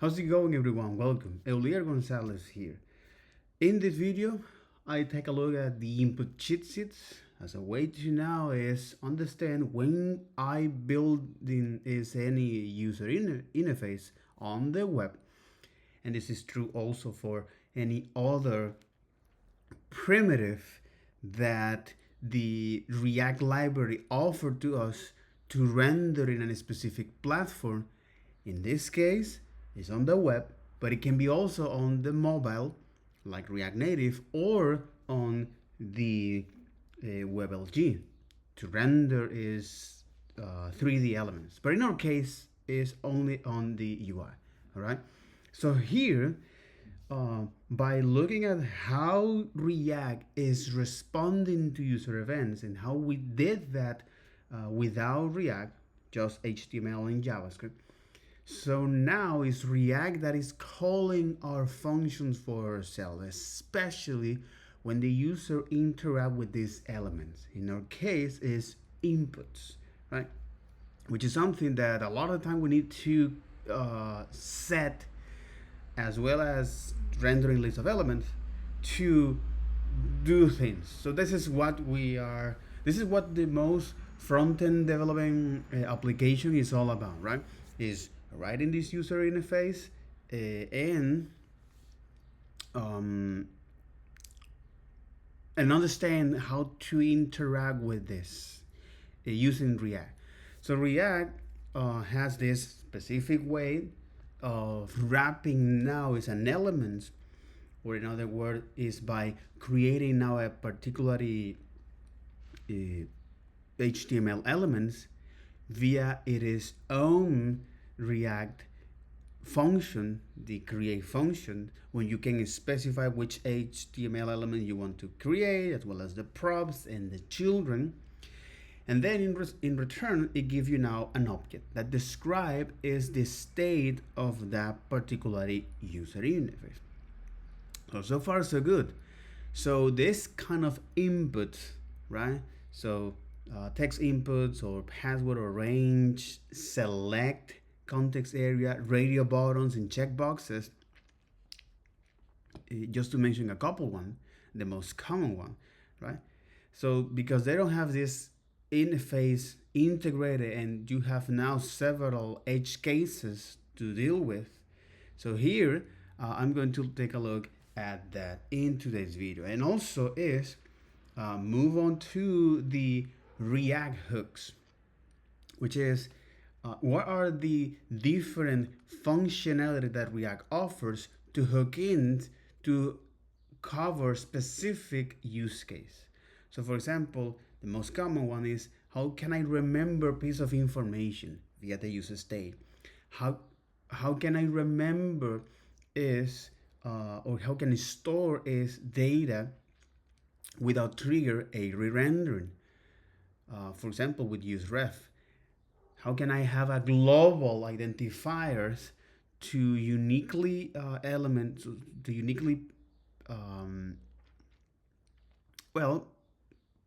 How's it going, everyone? Welcome. Eulier Gonzalez here. In this video, I take a look at the input cheat sheets as a way to now is understand when I building is any user interface on the web, and this is true also for any other primitive that the React library offered to us to render in a specific platform. In this case, it's on the web, but it can be also on the mobile, like React Native, or on the WebLG. To render is 3D elements, but in our case, is only on the UI. All right. So here, by looking at how React is responding to user events and how we did that without React, just HTML and JavaScript. So now it's React that is calling our functions for ourselves, especially when the user interact with these elements. In our case, is inputs, right? Which is something that a lot of time we need to set, as well as rendering list of elements to do things. So this is what we are. This is what the most front-end developing application is all about, right? Is writing this user interface um, and understand how to interact with this using React. So React has this specific way of wrapping now is an element, or in other words, is by creating now a particularly HTML elements via its own React function, the create function, when you can specify which HTML element you want to create, as well as the props and the children. And then in return, it gives you now an object that describe is the state of that particular user interface. So far so good. So this kind of input, right? So text inputs or password or range, select, context area, radio buttons, and checkboxes, just to mention a couple one, the most common one, right? So because they don't have this interface integrated and you have now several edge cases to deal with. So here, I'm going to take a look at that in today's video, and also is move on to the React hooks, which is what are the different functionality that React offers to hook in to cover specific use case. So for example, the most common one is how can I remember a piece of information via the user state? How can I remember is or how can I store is data without trigger a re-rendering? For example, with useRef, how can I have a global identifiers to uniquely elements to uniquely well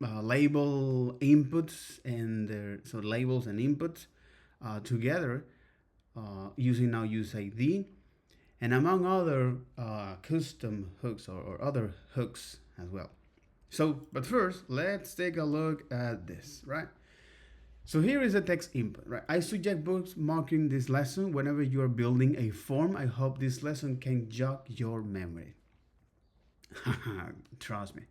label inputs and so labels and inputs together using now use ID and among other custom hooks or other hooks as well. So, but first, let's take a look at this, right? So here is a text input, right? I suggest bookmarking this lesson whenever you are building a form. I hope this lesson can jog your memory. Trust me.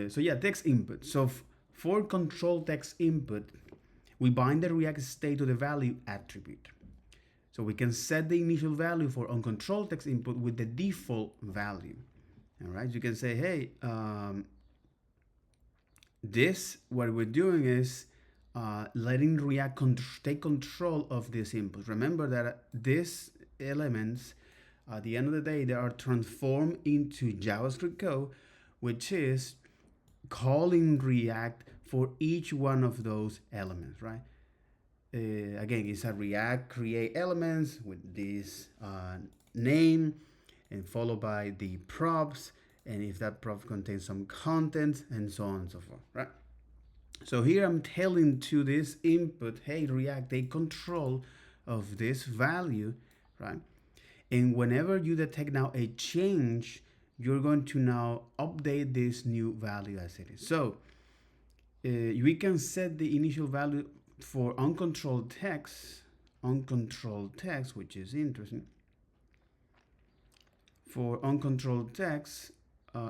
So yeah, text input. So for control text input, we bind the React state to the value attribute. So we can set the initial value for uncontrolled text input with the default value. All right, you can say, hey, this, what we're doing is letting React take control of this input. Remember that these elements, at the end of the day, they are transformed into JavaScript code, which is calling React for each one of those elements, right? Again, it's a React create elements with this name and followed by the props, and if that prop contains some content and so on and so forth, right? So here I'm telling to this input, hey, React, take control of this value, right? And whenever you detect now a change, you're going to now update this new value as it is. So we can set the initial value for uncontrolled text, which is interesting. For uncontrolled text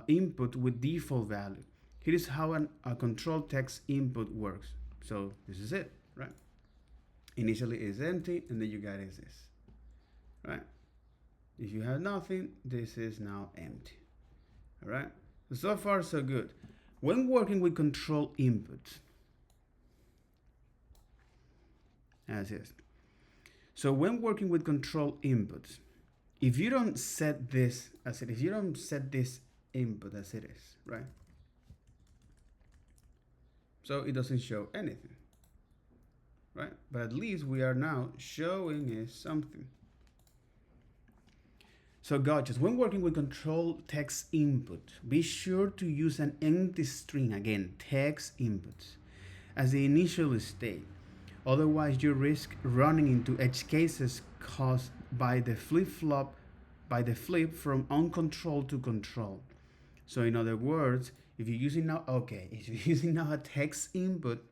input with default value. Here is how a controlled text input works. So this is it, right? Initially it's empty, and then you got is this, right? If you have nothing, this is now empty. All right. So far so good. When working with control inputs, as is. So when working with control inputs, if you don't set this as it is, you don't set this input as it is, right? So it doesn't show anything, right? But at least we are now showing is something. So gotchas, when working with control text input, be sure to use an empty string, again, text inputs, as the initial state. Otherwise, you risk running into edge cases caused by the flip from uncontrolled to control. So in other words, if you're using now, if you're using now a text input,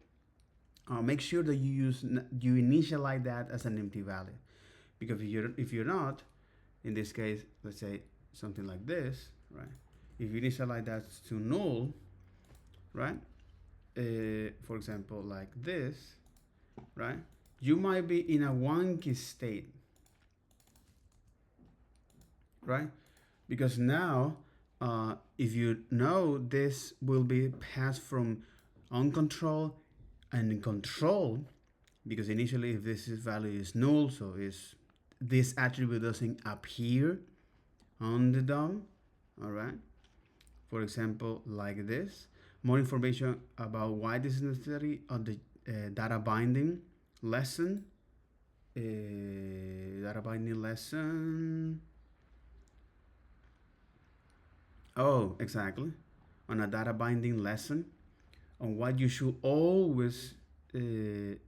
make sure that you initialize that as an empty value, because if you're not, in this case, let's say something like this, right? If you initialize that to null, right? For example, like this, right? You might be in a wonky state, right? Because now, if you know this will be passed from uncontrolled and control, because initially if this value is null, so this attribute doesn't appear on the DOM, all right? For example, like this. More information about why this is necessary on the data binding lesson. Oh, exactly. On a data binding lesson on what you should always an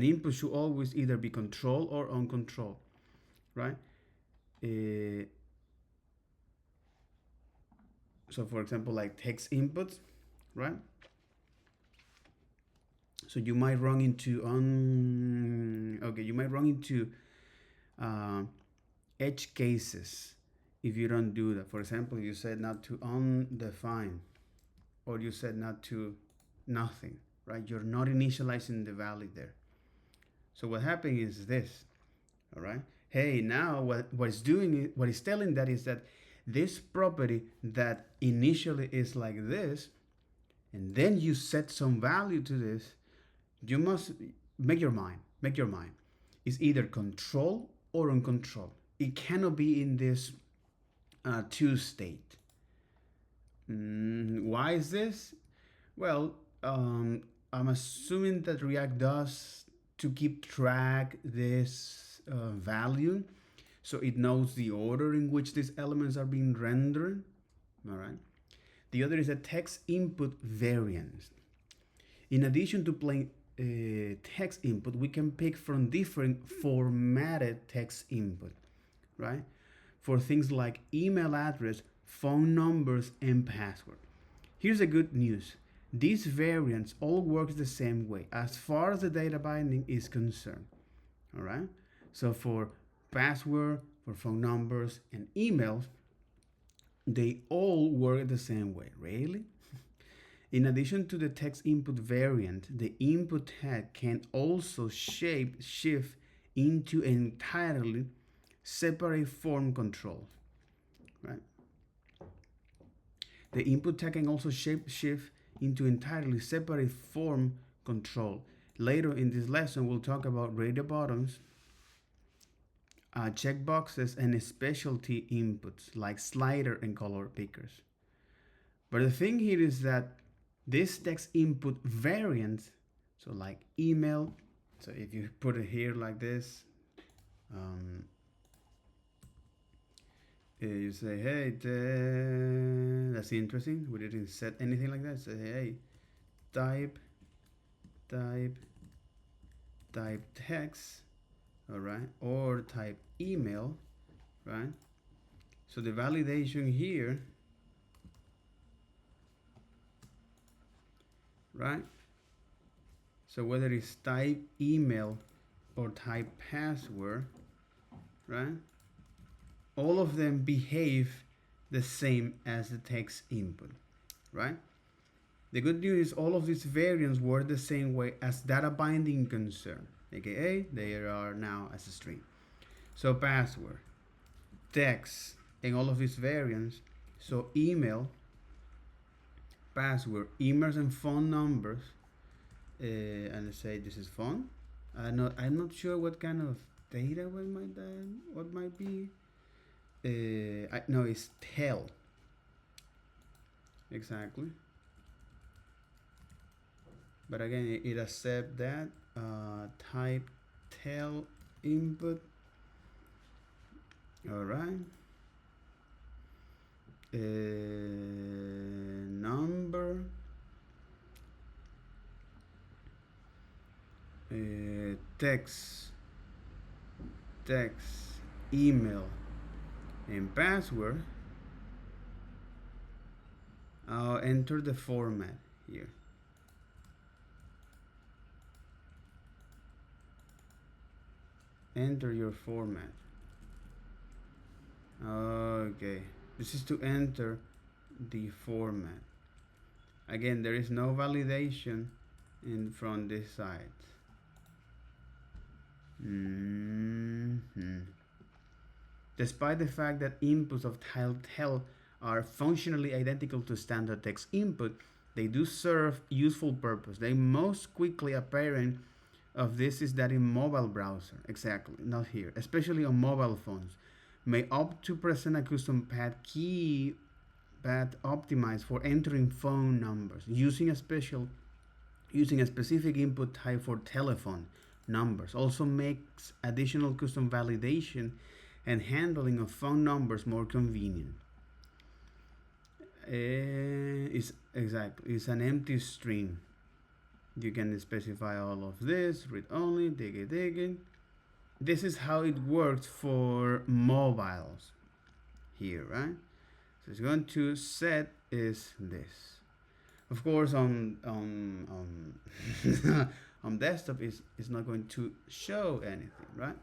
input should always either be controlled or uncontrolled, right? So for example, like text inputs, right? So you might run into edge cases if you don't do that. For example, you said not to undefined, or you said not to nothing, right? You're not initializing the value there. So what happened is this, all right? Hey, now what it's telling that is that this property that initially is like this, and then you set some value to this, you must make your mind. It's either control or uncontrolled. It cannot be in this two state. Why is this? Well, I'm assuming that React does to keep track this value, so it knows the order in which these elements are being rendered. All right. The other is a text input variance. In addition to plain text input, we can pick from different formatted text input, right? For things like email address, phone numbers, and password. Here's the good news. These variants all work the same way as far as the data binding is concerned. All right. So for password, for phone numbers, and emails, they all work the same way. Really? In addition to the text input variant, the input tag can also shift into entirely separate form controls. Right? The input tag can also shift into entirely separate form control. Later in this lesson, we'll talk about radio buttons, checkboxes, and specialty inputs like slider and color pickers. But the thing here is that this text input variant, so like email, so if you put it here like this, you say, hey, that's interesting. We didn't set anything like that. Say, hey, type text, all right, or type email, right? So the validation here, right? So whether it's type email or type password, right? All of them behave the same as the text input, right? The good news is all of these variants work the same way as data binding concern, aka they are now as a string. So password, text, and all of these variants. So email, password, emails, and phone numbers. And let's say this is phone. I'm not sure what kind of data what might be. No, it's tel. Exactly. But again, it accepts that type tel input. All right. Number. Text, email, and password. I'll enter the format here. Enter your format. Okay, this is to enter the format. Again, there is no validation from this side. Despite the fact that inputs of tel are functionally identical to standard text input, they do serve useful purpose. The most quickly apparent of this is that in mobile browser, exactly, not here, especially on mobile phones, may opt to present a custom path optimized for entering phone numbers using a specific input type for telephone numbers. Also makes additional custom validation and handling of phone numbers more convenient. It's an empty string. You can specify all of this, read only, dig it. This is how it works for mobiles here, right? So it's going to set is this. Of course, on on desktop is not going to show anything, right?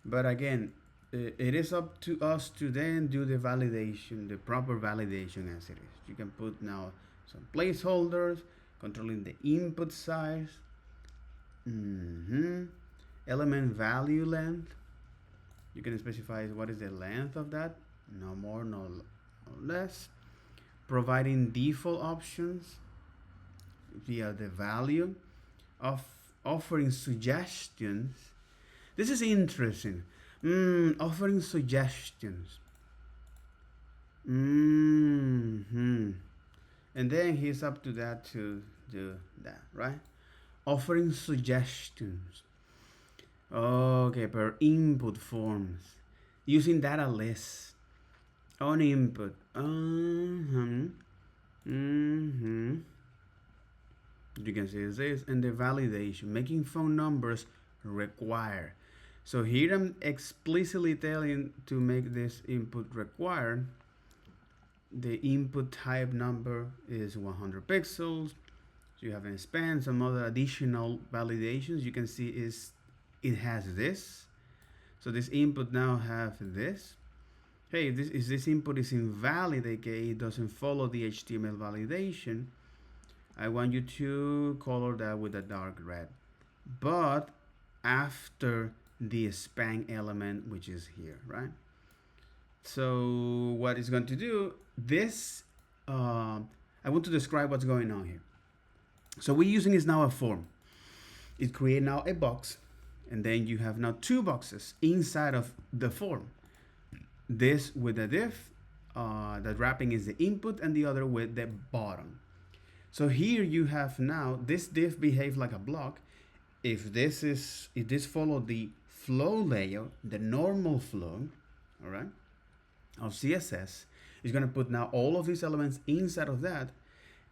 But again, it is up to us to then do the validation, the proper validation as it is. You can put now some placeholders, controlling the input size, element value length. You can specify what is the length of that, no more, no less. Providing default options via the value of offering suggestions. This is interesting. Offering suggestions. And then he's up to that to do that, right? Offering suggestions. Okay, per input forms. Using data lists on input. You can see this and the validation, making phone numbers required. So here I'm explicitly telling to make this input required. The input type number is 100 pixels. So you have in span some other additional validations. You can see it has this. So this input now have this. Hey, this input is invalid, aka it doesn't follow the HTML validation. I want you to color that with a dark red, but after the span element, which is here, right? So what it's going to do, this, I want to describe what's going on here. So we're using is now a form. It creates now a box, and then you have now two boxes inside of the form. This with a div, the wrapping is the input, and the other with the bottom. So here you have now this div behave like a block. If this follow the flow layout, the normal flow, all right, of CSS, is going to put now all of these elements inside of that,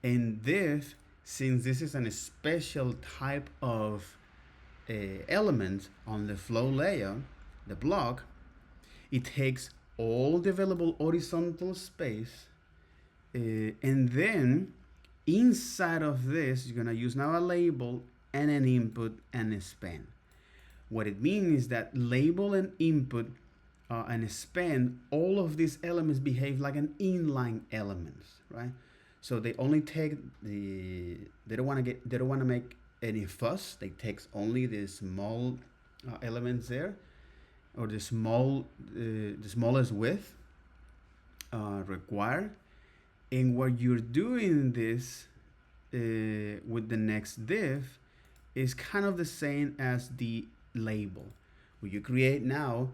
and div, since this is a special type of element on the flow layer, the block, it takes all the available horizontal space, and then inside of this, you're gonna use now a label and an input and a span. What it means is that label and input and a span, all of these elements behave like an inline elements, right? So they only take they don't want to make any fuss. They take only the small elements there, or the smallest width required. And what you're doing this with the next div is kind of the same as the label. What you create now,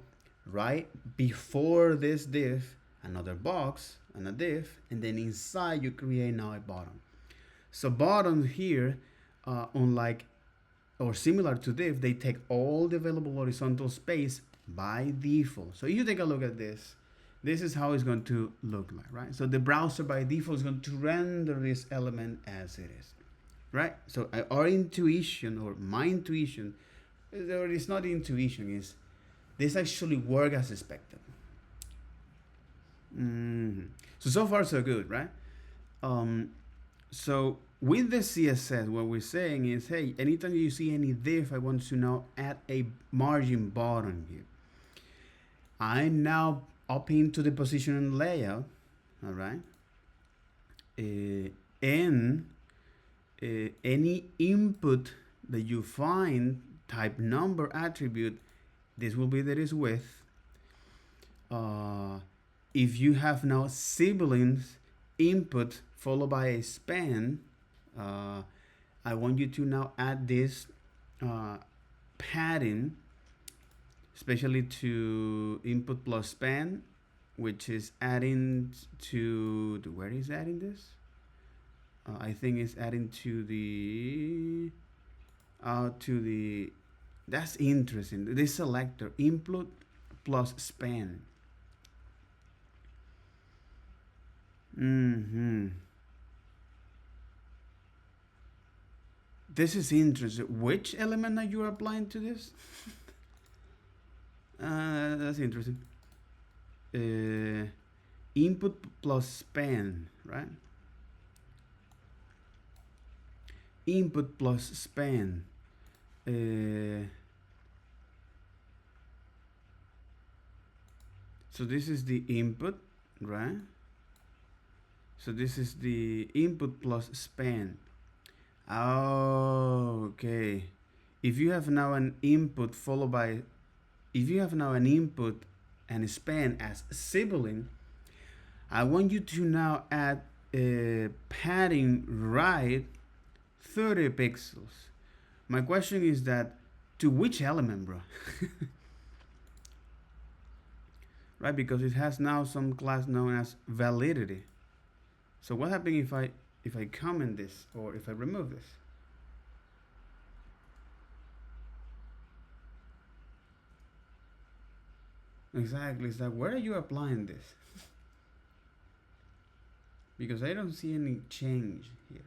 right before this div, another box and a div, and then inside you create now a button. So button here, unlike or similar to div, they take all the available horizontal space by default. So you take a look at this. This is how it's going to look like, right? So the browser by default is going to render this element as it is, right? So our intuition, or my intuition, or it's not intuition, is this actually work as expected. So far so good, right? So with the CSS, what we're saying is, hey, anytime you see any div, I want to now add a margin button here. I now up into the position layout, all right, and any input that you find, type number attribute, this will be that is width. If you have now siblings, input followed by a span, I want you to now add this padding, especially to input plus span, which is adding to the, where is adding this? I think it's adding to the that's interesting. This selector, input plus span. This is interesting. Which element are you applying to this? That's interesting. Input plus span, right? Input plus span. So this is the input, right? So this is the input plus span. Oh, okay. If you have now an input followed by, if you have now an input and a span as sibling, I want you to now add padding right 30 pixels. My question is that to which element, bro? Right, because it has now some class known as validity. So what happens if I comment this, or if I remove this? Exactly, it's like, where are you applying this? Because I don't see any change here.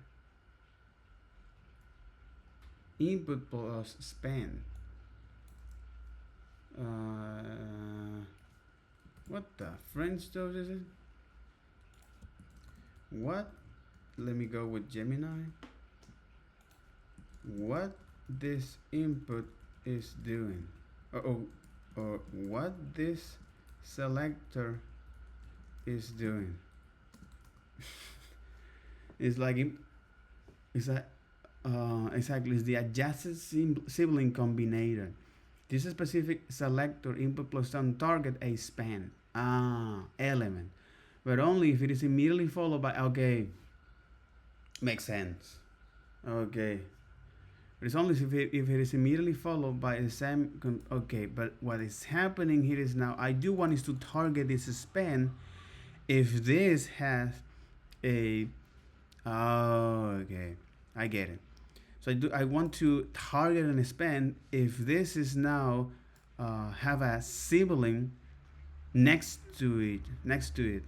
Input plus span. What the French stuff is it? What? Let me go with Gemini. What this input is doing. Or what this selector is doing. It's like, exactly, it's the adjacent sibling combinator. This specific selector input plus some target a span element, but only if it is immediately followed by, okay, makes sense, okay, but it's only if it is immediately followed by the same, okay, but what is happening here is now I do want is to target this span if this has a, okay, I get it. So I want to target and span if this is now have a sibling next to it,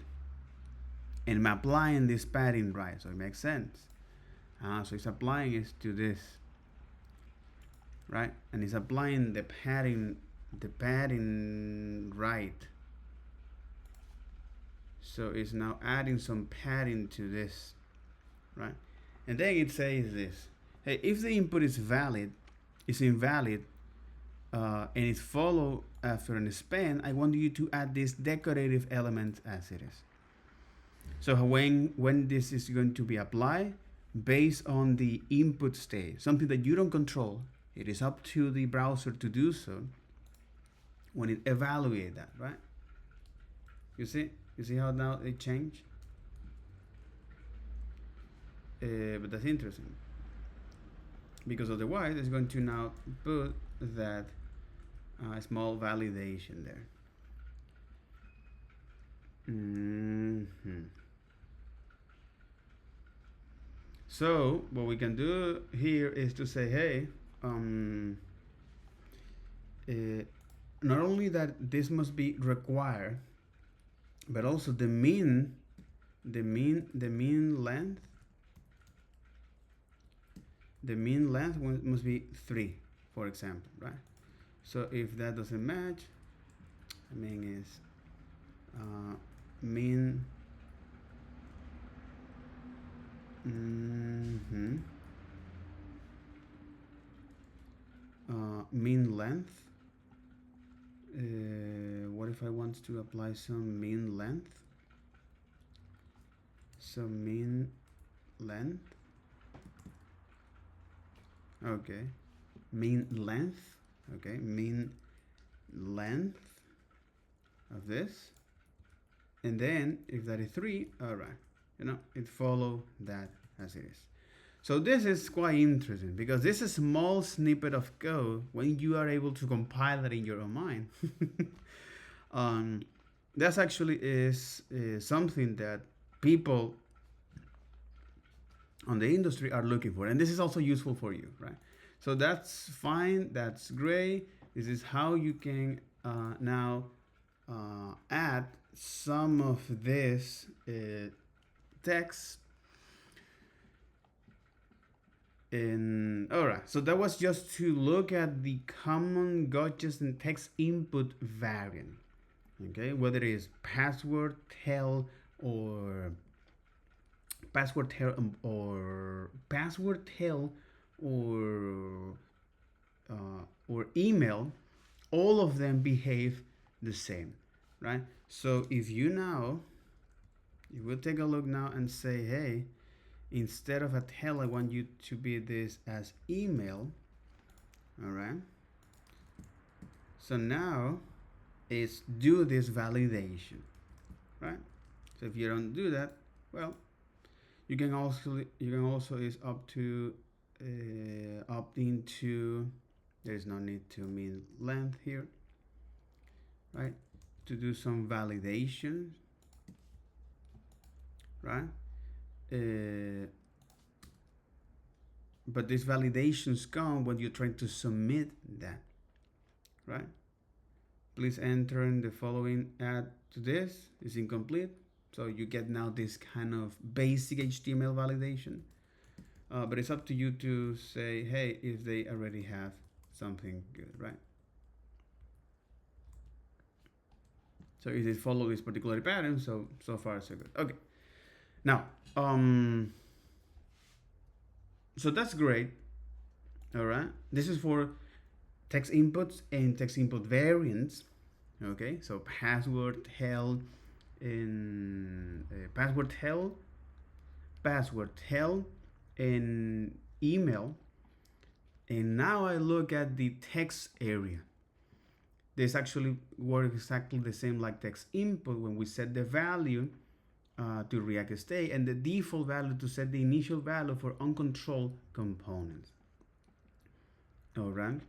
and I'm applying this padding right, so it makes sense. So it's applying it to this. right? And it's applying the padding right. So it's now adding some padding to this, right? And then it says this: hey, if the input is invalid, and it's followed after an span, I want you to add this decorative element as it is. So when this is going to be applied, based on the input state, something that you don't control, it is up to the browser to do so when it evaluates that, right? You see how now it changed? But that's interesting, because otherwise it's going to now put that small validation there. So what we can do here is to say, hey, not only that this must be required, but also the mean length must be 3, for example, right? So if that doesn't match, I mean is mean mean length. What if I want to apply some mean length? So mean length. Okay, mean length. Okay, mean length of this, and then if that is 3, all right, it follow that as it is. So this is quite interesting, because this is a small snippet of code, when you are able to compile it in your own mind, that's actually is something that people on the industry are looking for, and this is also useful for you, right? So that's fine, that's great. This is how you can now add some of this text. And all right, so that was just to look at the common gotchas in text input variant. Okay, whether it is password tell or or email, all of them behave the same, right? So if we'll take a look now and say, hey, instead of a tell, I want you to be this as email. All right, so now it's do this validation, right? So if you don't do that, well, you can also is up to opt into, there is no need to mean length here, right, to do some validation, right? But these validations come when you're trying to submit that, right? Please enter in the following add to this is incomplete. So you get now this kind of basic HTML validation, but it's up to you to say, hey, if they already have something good, right? So if they follow this particular pattern, so far so good. Okay, now so that's great. All right, this is for text inputs and text input variants. Okay, so password held in password held in email. And now I look at the text area. This actually works exactly the same like text input when we set the value to React state, and the default value to set the initial value for uncontrolled components. All right,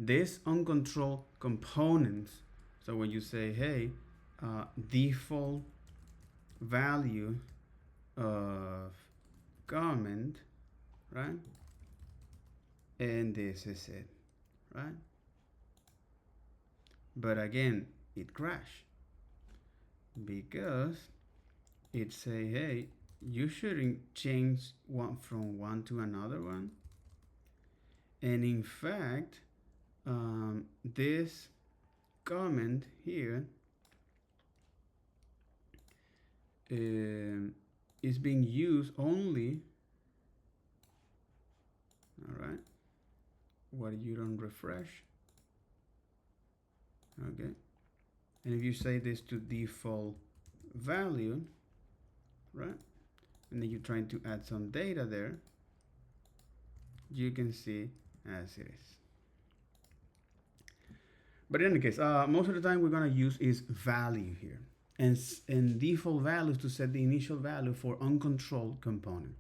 this uncontrolled components. So when you say, hey, default value of comment, right? And this is it, right? But again, it crashed because it say, hey, you shouldn't change one from one to another one. And in fact, this comment here is being used only, all right, what you don't refresh, okay. And if you say this to default value, right, and then you're trying to add some data there, you can see as it is. But in any case, most of the time we're gonna use is value here, and default values to set the initial value for uncontrolled component.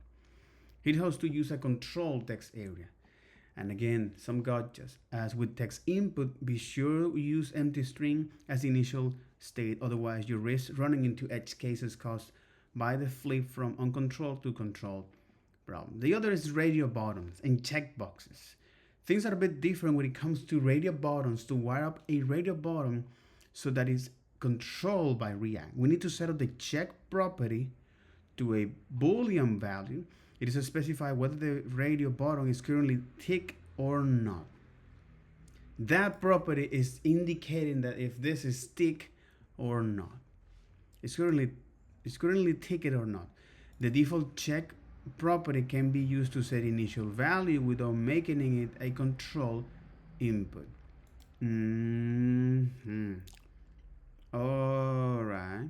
It has to use a control text area. And again, some gotchas. As with text input, be sure to use empty string as initial state. Otherwise, you risk running into edge cases caused by the flip from uncontrolled to controlled problem. The other is radio buttons and checkboxes. Things are a bit different when it comes to radio buttons. To wire up a radio button so that it's controlled by React, we need to set up the check property to a Boolean value. It is specified whether the radio button is currently ticked or not. That property is indicating that if this is ticked or not. It's currently ticked or not. The default check property can be used to set initial value without making it a control input. All right.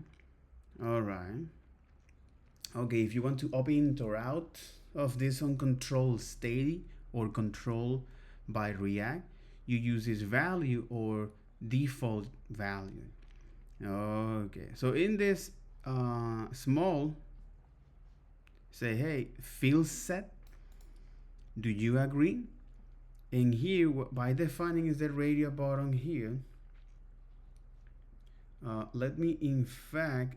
Okay, if you want to opt-in or out of this uncontrolled state or control by React, you use this value or default value. Okay, so in this small, say, hey, field set, do you agree? And here, by defining is the radio button here, let me in fact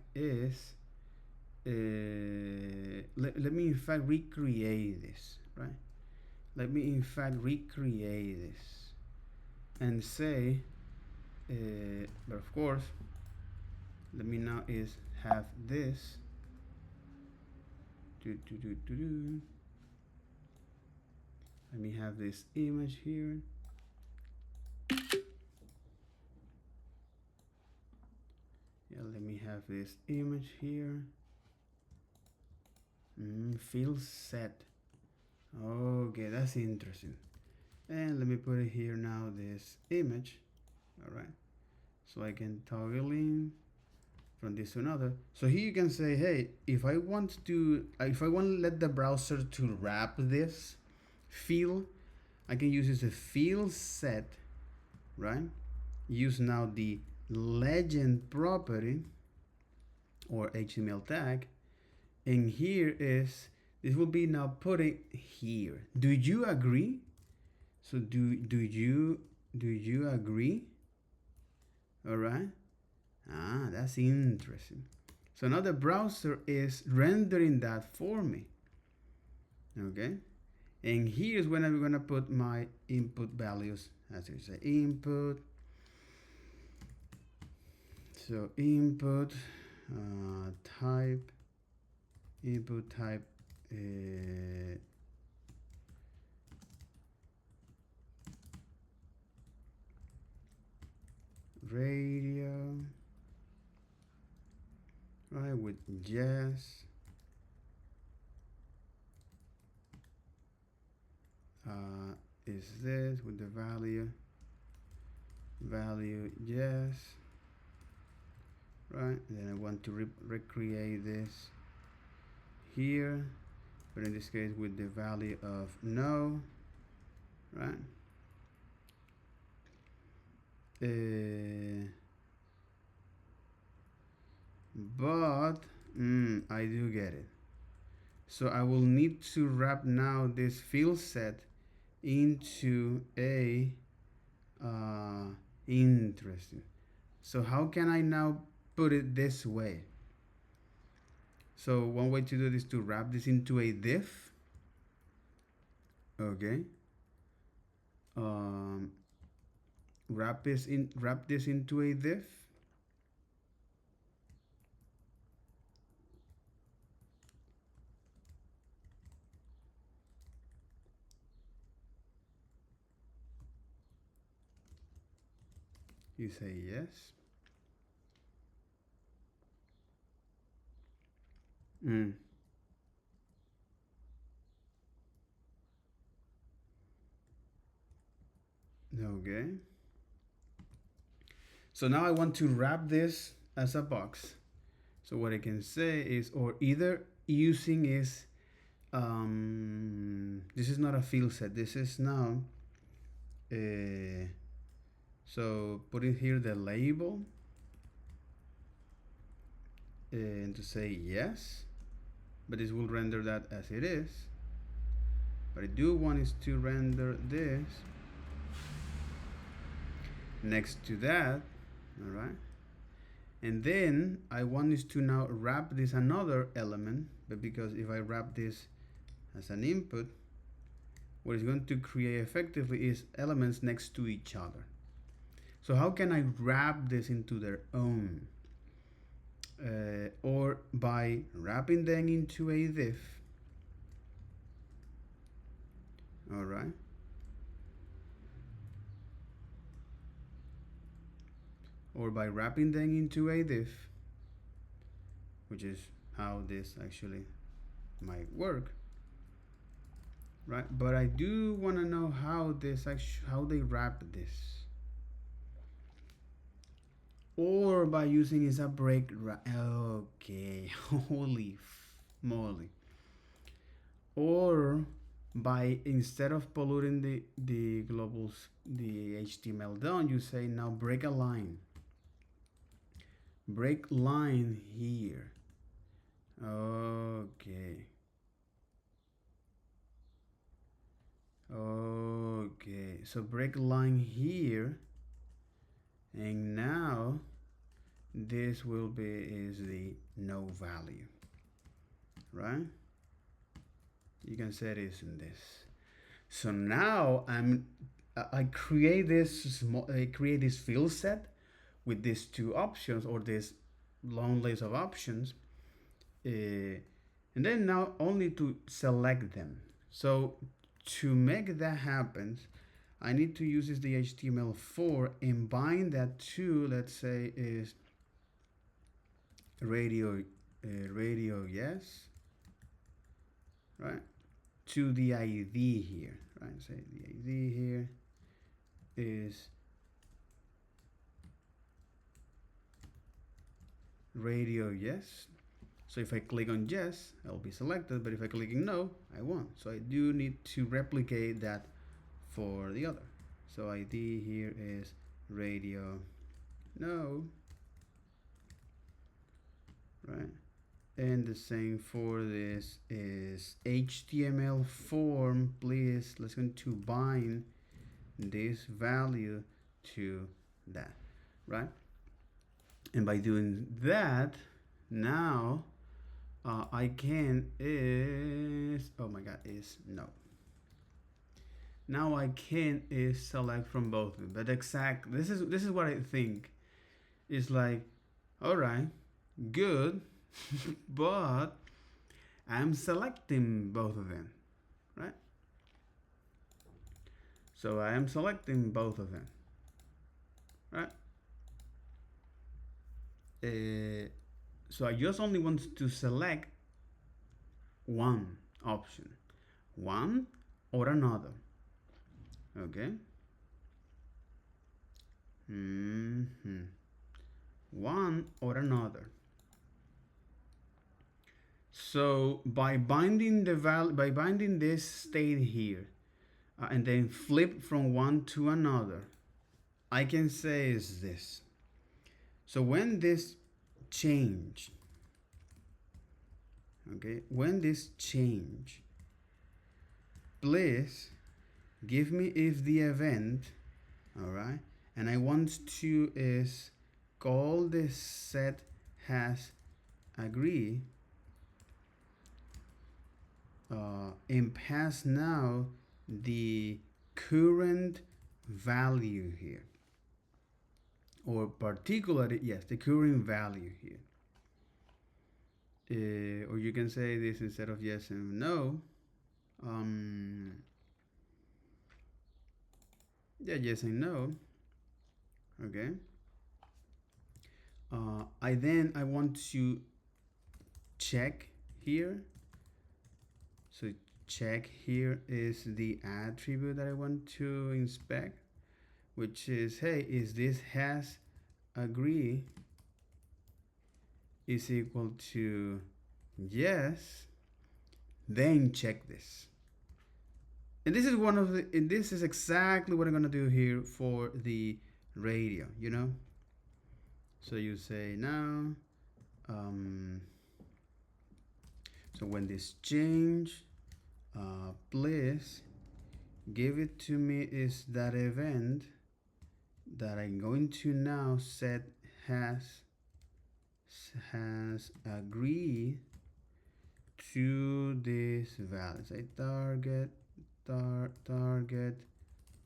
let me in fact recreate this, right? Let me in fact recreate this and say, but of course, let me now is have this. Let me have this image here. Yeah, let me have this image here. Field set. Okay, that's interesting. And let me put it here now, this image. All right, so I can toggle in from this to another. So here you can say, hey, if I want to let the browser to wrap this field, I can use this a field set, right? Use now the legend property or HTML tag, and here is, this will be now putting here. Do you agree? So do you agree? All right. That's interesting. So now the browser is rendering that for me. Okay. And here's when I'm gonna put my input values, as you say, input. So input type, input type radio, right, with yes. Is this with the value yes, right? And then I want to recreate this here, but in this case with the value of no, right? But I do get it. So I will need to wrap now this field set into a interesting. So how can I now put it this way? So one way to do this is to wrap this into a div. Okay. Wrap this into a div. You say yes. Mm. Okay. So now I want to wrap this as a box. So what I can say is, or either using is, this is not a field set. This is now, so putting here the label and to say yes, but this will render that as it is. What I do want is to render this next to that, all right? And then I want is to now wrap this another element, but because if I wrap this as an input, what it's going to create effectively is elements next to each other. So how can I wrap this into their own? Or by wrapping them into a div, all right? Or by wrapping them into a div, which is how this actually might work, right? But I do want to know how this actually, how they wrap this, or by using is a break. Okay, holy moly. Or by, instead of polluting the globals, the HTML down, you say now break a line. Break line here. Okay. Okay, so break line here, and now this will be is the no value, right? You can set this in this. So now I create this field set with these two options, or this long list of options, and then now only to select them. So to make that happen, I need to use the HTML4 and bind that to, let's say, is radio yes, right, to the ID here, right? Say the ID here is radio yes. So if I click on yes, I'll be selected, but if I click on no, I won't. So I do need to replicate that for the other. So ID here is radio no, right? And the same for this is HTML form, please. Let's go to bind this value to that, right? And by doing that, now I can is, oh my god, is no. Now I can is select from both of them. But this is what I think. It's like, all right, good, but I'm selecting both of them, right? So I am selecting both of them, right? So I just only want to select one option, one or another, okay? One or another. So by binding by binding this state here, and then flip from one to another, I can say is this. So when this change, okay, when this change, please give me if the event, all right, and I want to is call this set has agree, and pass now the current value here, or particularly, yes, the current value here. Or you can say this instead of yes and no. Yeah, yes and no. Okay. I want to check here. So check here is the attribute that I want to inspect, which is, hey, is this has agree is equal to yes, then check this. And this is one of the, and this is exactly what I'm gonna do here for the radio, you know? So you say now, so when this change, please give it to me is that event that I'm going to now set has agreed to this value. Say target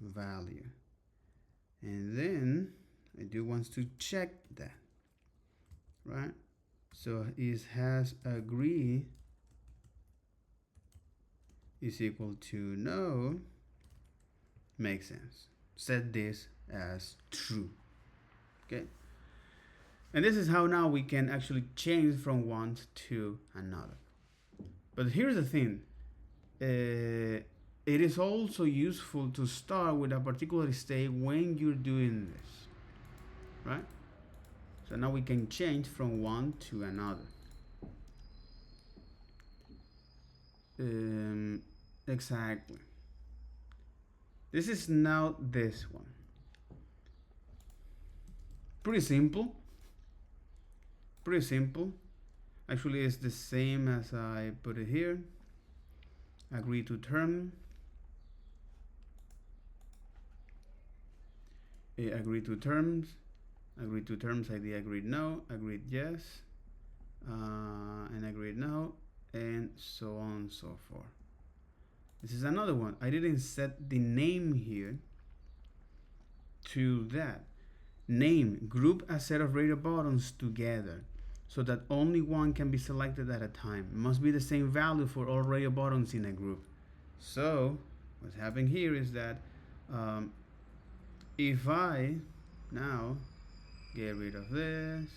value, and then I do want to check that, right? So is has agreed is equal to no. Makes sense. Set this as true. Okay. And this is how now we can actually change from one to another. But here's the thing. It is also useful to start with a particular state when you're doing this, right? So now we can change from one to another. Exactly. This is now this one. Pretty simple. Pretty simple. Actually, it's the same as I put it here. Agree to term. Agree to terms. Agreed to terms, ID agreed no, agreed yes, and agreed no, and so on and so forth. This is another one. I didn't set the name here to that. Name, group a set of radio buttons together so that only one can be selected at a time. It must be the same value for all radio buttons in a group. So what's happening here is that if I now get rid of this,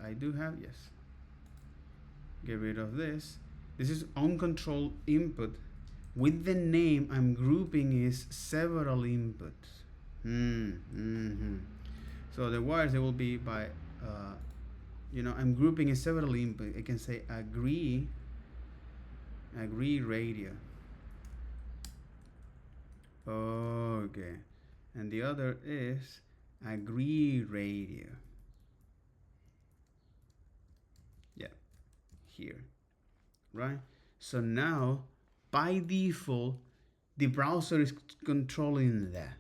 I do have, yes, get rid of this. This is uncontrolled input. With the name I'm grouping is several inputs. So the wires, they will be by I'm grouping in several inputs. I can say agree radio. Okay, and the other is agree radio. Yeah, here, right? So now by default the browser is controlling that.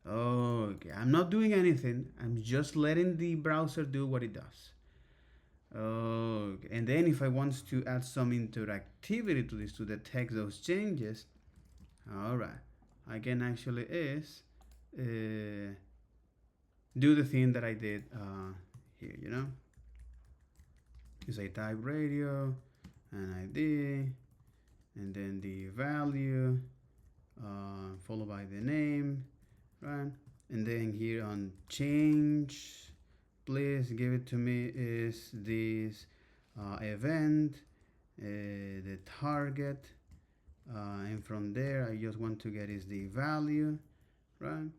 Okay, I'm not doing anything, I'm just letting the browser do what it does. Okay, and then if I want to add some interactivity to this to detect those changes, all right, I can actually do the thing that I did here, you know. Is I type radio and ID and then the value followed by the name, right? And then here on change, please give it to me is this event, the target, and from there I just want to get is the value, right?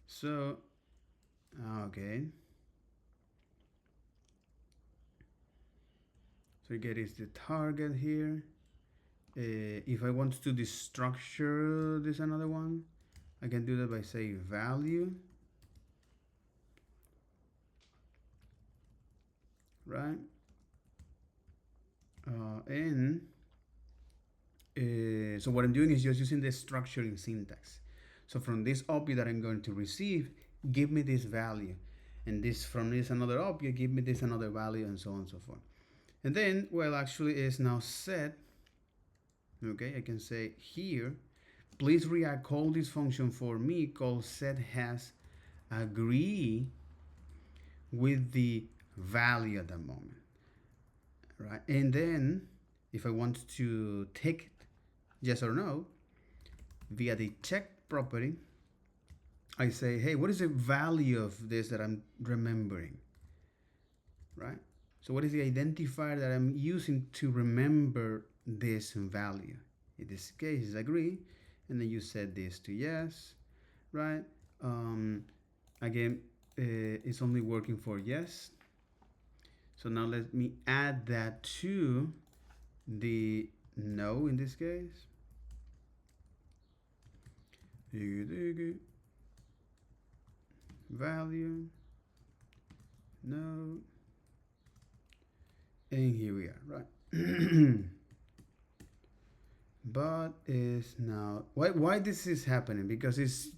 So okay, so you get is the target here. If I want to destructure this another one, I can do that by saying value, right? So what I'm doing is just using the structuring syntax. So from this object that I'm going to receive, give me this value, and this from this another object, give me this another value, and so on and so forth. And then, well, actually is now set. Okay, I can say here, please react call this function for me called set has agree with the value at the moment, right? And then if I want to take yes or no via the check property, I say, hey, what is the value of this that I'm remembering, right? So what is the identifier that I'm using to remember this value? In this case, is agree, and then you set this to yes, right? Um, Again, it's only working for yes. So now let me add that to the no in this case. Value, no, and here we are, right? But is now why this is happening? Because is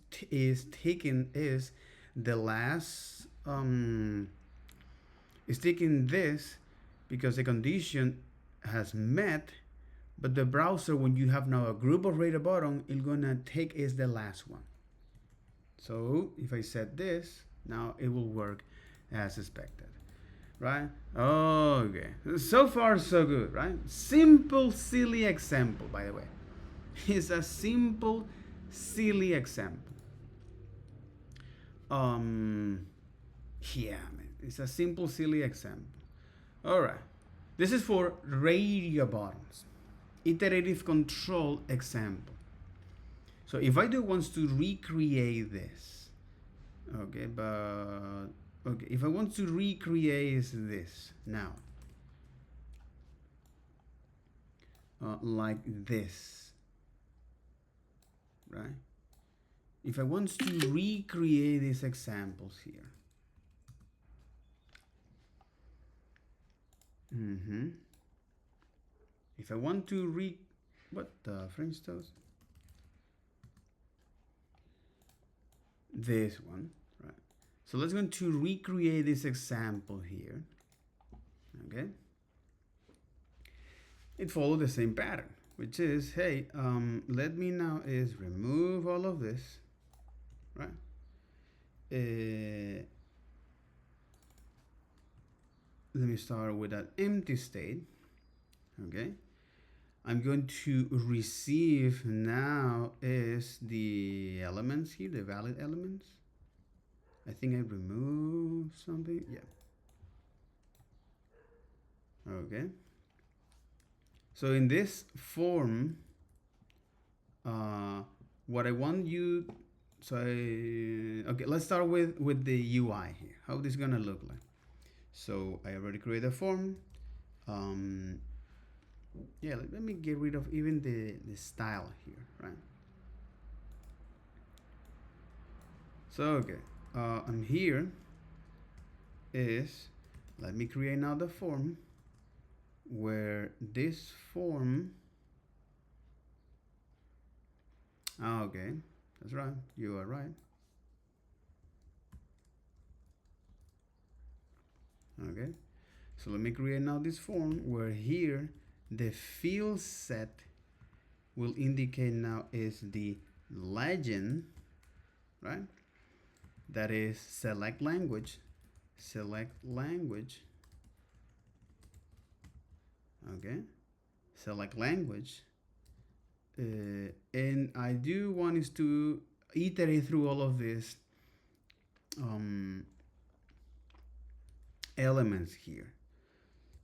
taking is the last is taking this because the condition has met, but the browser, when you have now a group of right button, it's gonna take is the last one. So if I set this, now it will work as expected, right? Okay, so far so good, right? Simple, silly example, by the way. It's a simple, silly example. Um, yeah, man, it's a simple, silly example. All right, this is for radio buttons. Iterative control example. So if I do wants to recreate this, okay, but okay, if I want to recreate this now, like this, right? If I want to recreate these examples here, if I want to what the French toast? This one, right? So let's go to recreate this example here, okay? It follows the same pattern, which is, hey, let me now is remove all of this, right? Let me start with an empty state, okay? I'm going to receive now is the elements here, the valid elements. I think I removed something, yeah. Okay. So in this form, what I want you, so okay, let's start with the UI here. How this is gonna look like. So I already created a form. Yeah, let me get rid of even the style here, right? So okay, I'm here is, let me create now the form where this form, okay, that's right, you are right. Okay, so let me create now this form where here the field set will indicate now is the legend, right? That is select language, okay, select language, and I do want is to iterate through all of these elements here.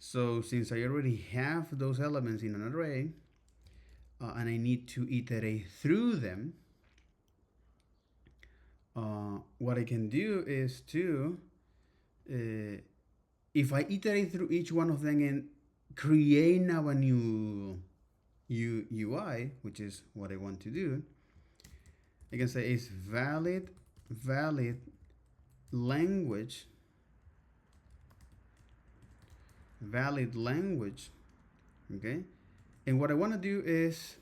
So since I already have those elements in an array, and I need to iterate through them, what I can do is to, if I iterate through each one of them and create now a new UI, which is what I want to do, I can say is valid language, okay? And what I want to do is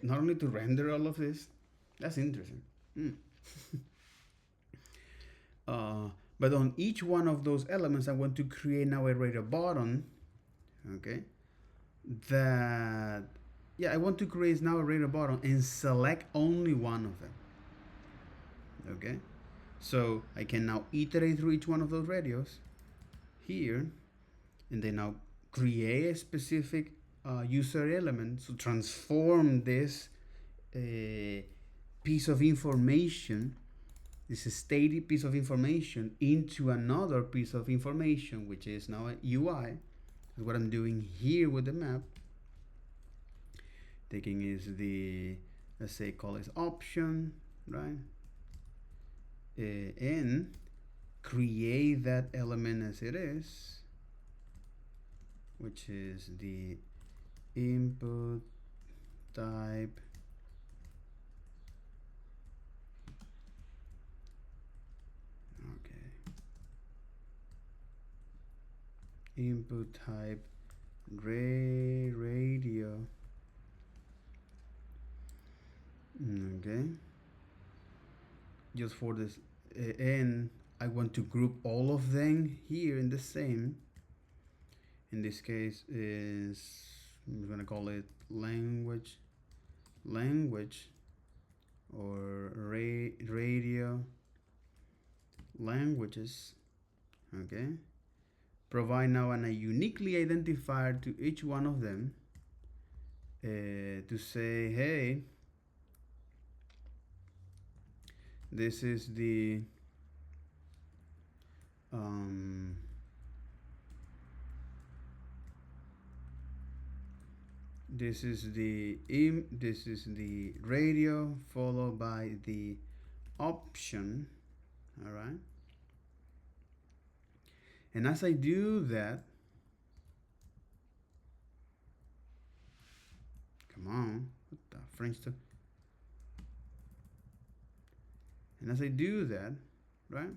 not only to render all of this, that's interesting. But on each one of those elements, I want to create now a radar button, okay? That, yeah, I want to create now a radar button and select only one of them, okay? So I can now iterate through each one of those radios here, and then now create a specific user element to transform this piece of information, this static piece of information, into another piece of information, which is now a UI. That's what I'm doing here with the map. Taking is the, let's say, call it option, right? And create that element as it is, which is the input type input type radio. Okay, just for this, and I want to group all of them here in the same. In this case is, I'm gonna call it language or radio languages. Okay, provide now a uniquely identifier to each one of them, to say, hey, this is the this is the radio followed by the option. All right, and as I do that, come on, what the French stuff? And as I do that, right,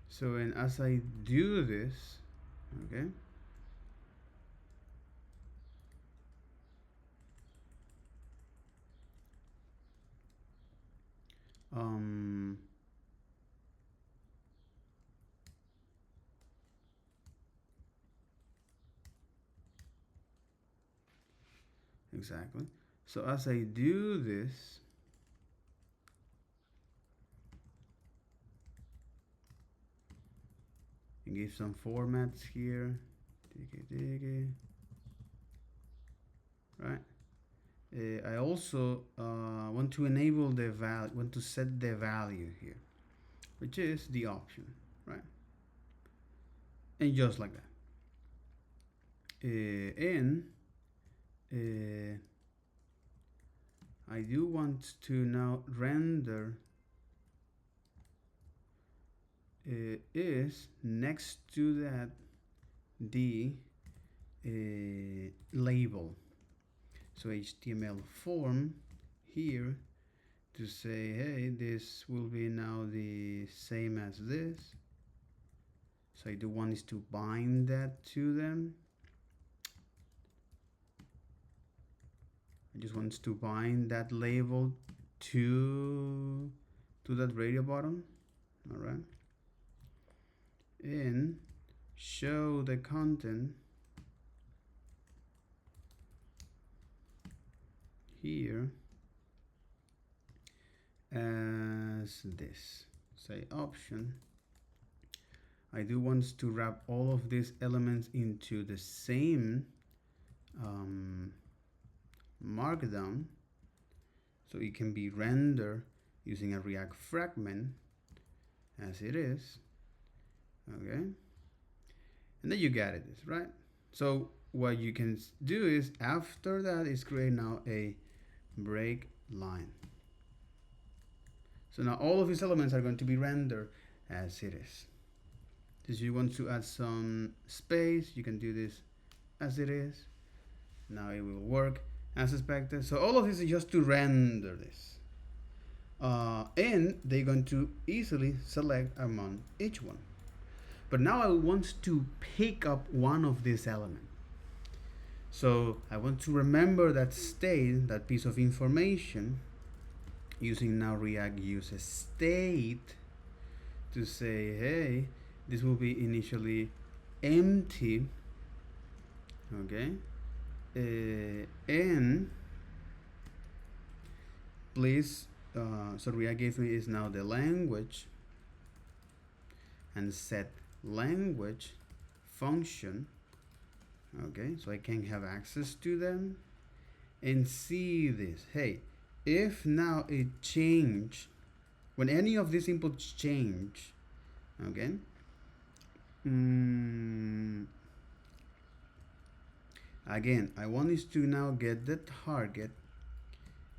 so, and as I do this, okay, exactly. So as I do this, and give some formats here, right? I also want to enable the value, want to set the value here, which is the option, right? And just like that. And I do want to now render is next to that the label. So HTML form here to say, hey, this will be now the same as this. So I do want is to bind that to them. I just want to bind that label to that radio button. All right, and show the content here as this. Say option. I do want to wrap all of these elements into the same markdown, so it can be rendered using a React fragment as it is. Okay, and then you got it, right? So what you can do is, after that, is create now a break line. So now all of these elements are going to be rendered as it is. If you want to add some space, you can do this as it is. Now it will work as expected. So all of this is just to render this. And they're going to easily select among each one. But now I want to pick up one of these elements. So I want to remember that state, that piece of information, using now React use state to say, hey, this will be initially empty, okay, and please, so React gave me is now the language, and set language function, okay, so I can have access to them and see this. Hey, if now it change, when any of these inputs change, okay, again, I want is to now get the target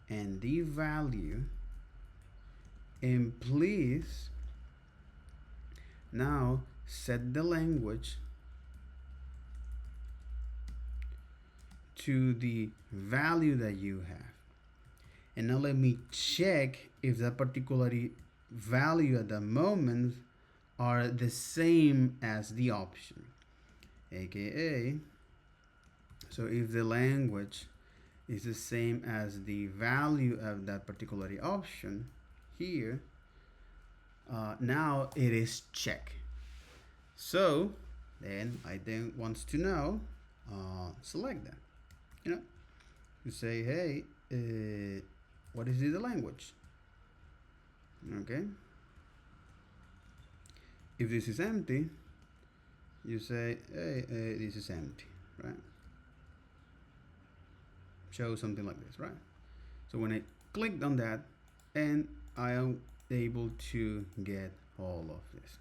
and the value, and please now set the language to the value that you have. And now let me check if that particular value at the moment are the same as the option, aka, so if the language is the same as the value of that particular option here, now it is check. So then I then wants to know, select that, you say, hey, what is the language, okay, if this is empty, you say, hey, this is empty, right? Show something like this, right? So when I clicked on that, and I am able to get all of this.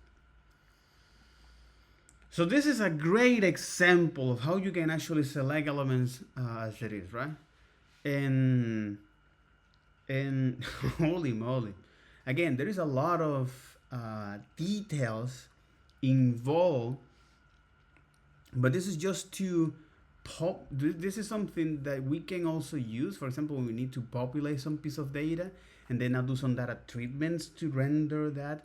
So this is a great example of how you can actually select elements as it is, right? And holy moly, again, there is a lot of details involved, but this is just to this is something that we can also use. For example, when we need to populate some piece of data and then I'll do some data treatments to render that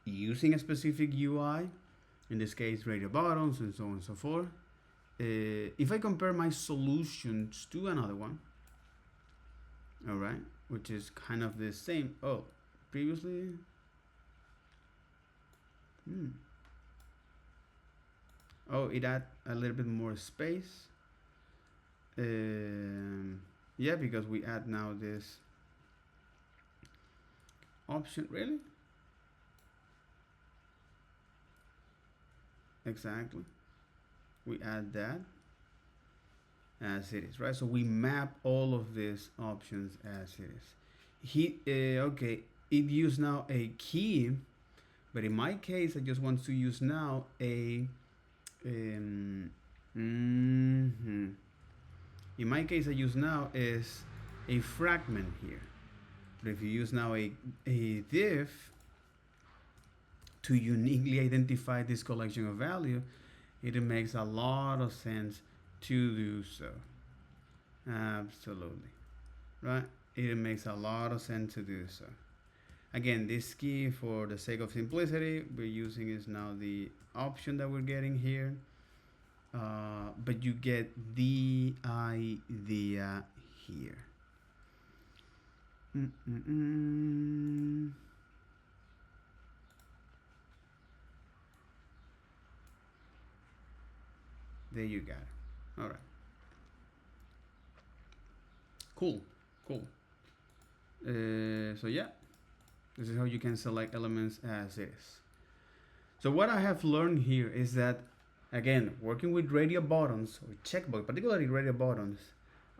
using a specific UI, in this case radio buttons and so on and so forth. If I compare my solutions to another one, all right, which is kind of the same. Oh, previously, oh, it had a little bit more space. Yeah, because we add now this option. Really? Exactly. We add that as it is, right? So we map all of these options as it is. Okay, it used now a key, but in my case, I just want to use now a in my case, I use now is a fragment here. But if you use now a div to uniquely identify this collection of value, it makes a lot of sense to do so. Absolutely, right? It makes a lot of sense to do so. Again, this key, for the sake of simplicity, we're using is now the option that we're getting here. But you get the idea here. There you got it. All right. Cool. So yeah, this is how you can select elements as is. So what I have learned here is that, again, working with radio buttons or checkbox, particularly radio buttons,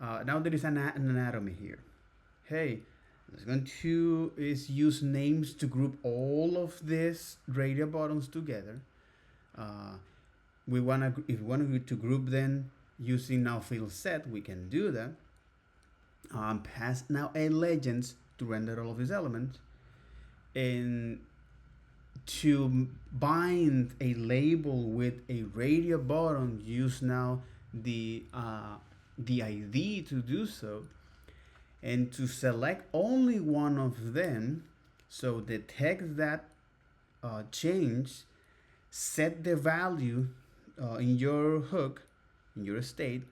now there is an anatomy here. Hey, it's going to use names to group all of these radio buttons together. If we want to group them using now field set, we can do that. Pass now a legends to render all of these elements, and to bind a label with a radio button, use now the ID to do so, and to select only one of them. So the text that change, set the value in your hook, in your state,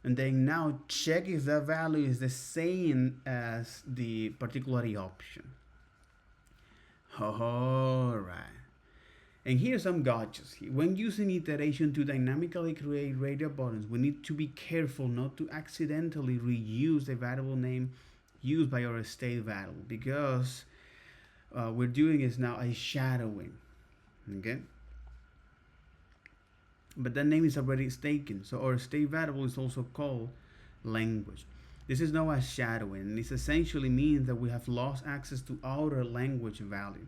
and then now check if that value is the same as the particularity option. All right. And here's some gotchas. When using iteration to dynamically create radio buttons, we need to be careful not to accidentally reuse the variable name used by our state variable, because we're doing is now a shadowing. Okay, but that name is already taken, so our state variable is also called language. This is known as shadowing, and this essentially means that we have lost access to our language value.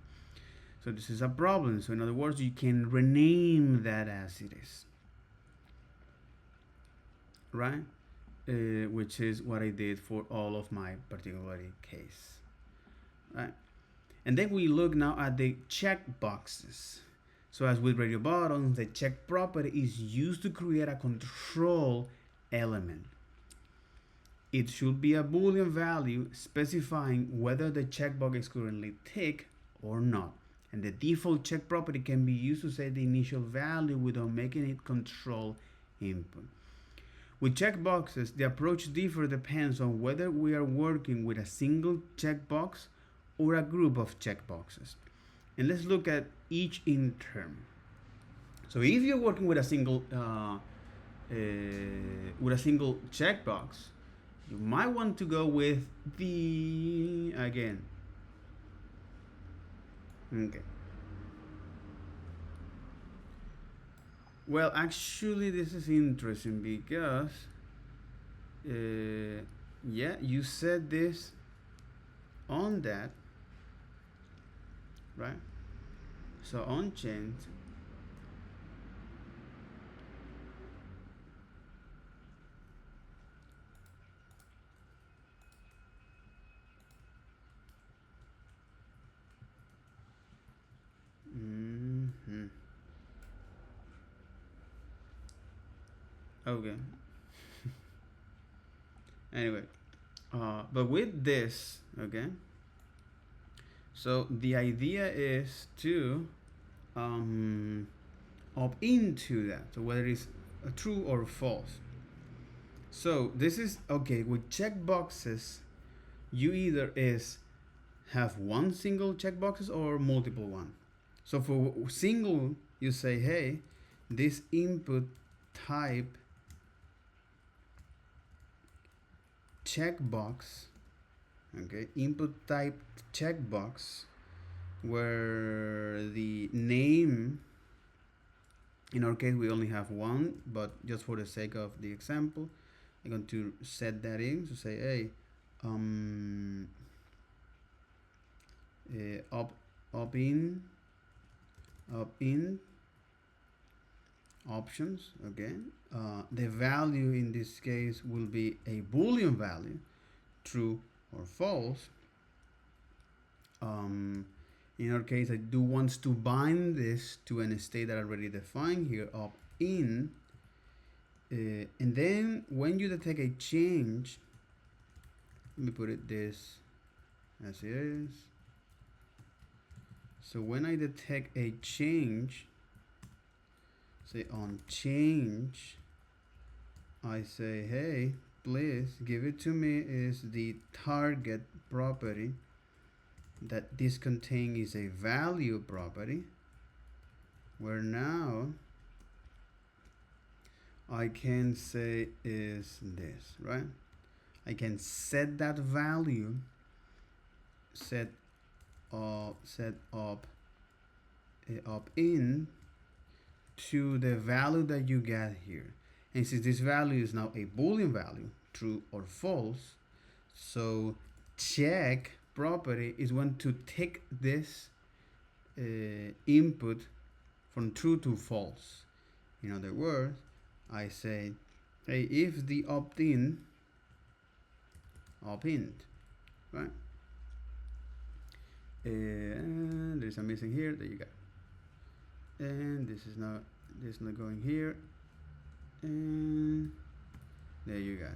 So this is a problem. So in other words, you can rename that as it is, right? Which is what I did for all of my particular case, right? And then we look now at the checkboxes. So as with radio buttons, the check property is used to create a control element. It should be a Boolean value specifying whether the checkbox is currently ticked or not. And the default check property can be used to set the initial value without making it control input. With checkboxes, the approach depends on whether we are working with a single checkbox or a group of checkboxes. And let's look at each in turn. So if you're working with a single checkbox, you might want to go with the again. Okay. Well, actually, this is interesting because, yeah, you said this on that, right? So on change. Mm-hmm. Okay. Anyway, but with this, okay. So the idea is to opt into that. So whether it's a true or false. So this is okay with checkboxes. You either is have one single checkboxes or multiple one. So for single, you say, hey, this input type checkbox, okay, input type checkbox, where the name, in our case we only have one, but just for the sake of the example, I'm going to set that in to say, hey, opt in options. Okay, the value in this case will be a Boolean value, true or false. In our case, I do want to bind this to an state that I already defined here, opt in, and then when you detect a change, let me put it this as it is. So when I detect a change, say on change, I say, hey, please give it to me is the target property, that this contain is a value property, where now I can say is this, right? I can set that value, set up in to the value that you get here. And since this value is now a Boolean value, true or false, so check property is going to take this input from true to false. In other words, I say, hey, if the opt-in, right? And there's a missing here. There you go. And this is not going here. And there you go.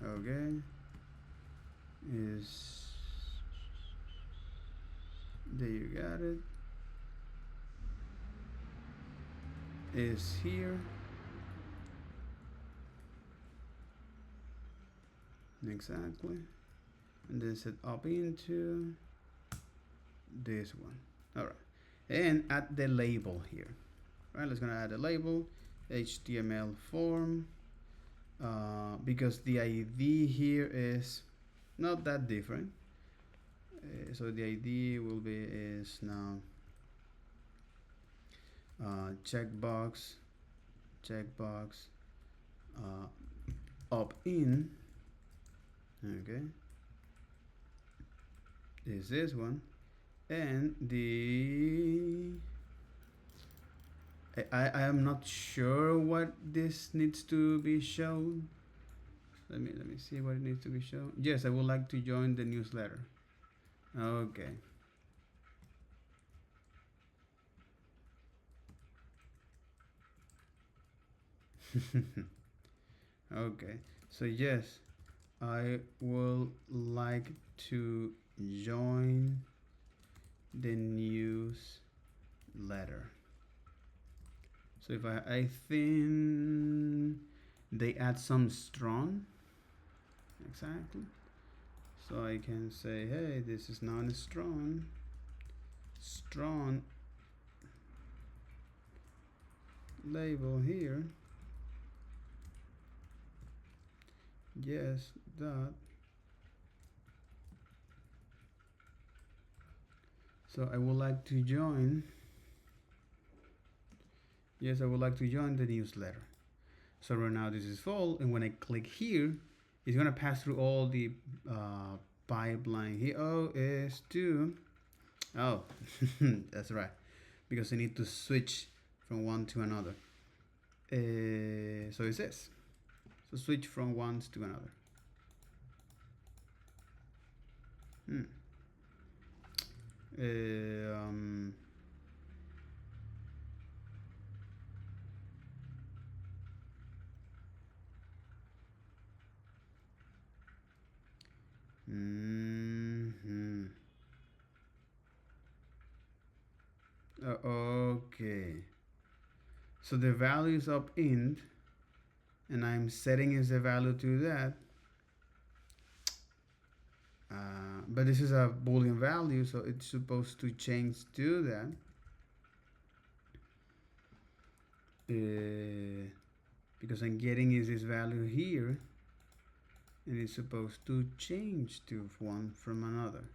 Okay. Is There you got it. Is here. Exactly. And then set up into this one. All right. And add the label here. All right, let's gonna add a label, HTML form, because the ID here is not that different. So the ID will be is now checkbox opt-in. Okay, is this one, and the I am not sure what this needs to be shown. Let me see what it needs to be shown. Yes, I would like to join the newsletter. Okay. Okay, so yes, I will like to join the newsletter. So if I think they add some strong, exactly. So I can say, hey, this is not a strong label here. Yes, that. So I would like to join. Yes, I would like to join the newsletter. So right now this is full, and when I click here, it's gonna pass through all the pipeline here. Oh, is to. Oh, that's right, because I need to switch from one to another. So it says, so switch from one to another. Okay. So the value is up int, and I'm setting as a value to that. But this is a Boolean value, so it's supposed to change to that. Because I'm getting is this value here, and it's supposed to change to one from another.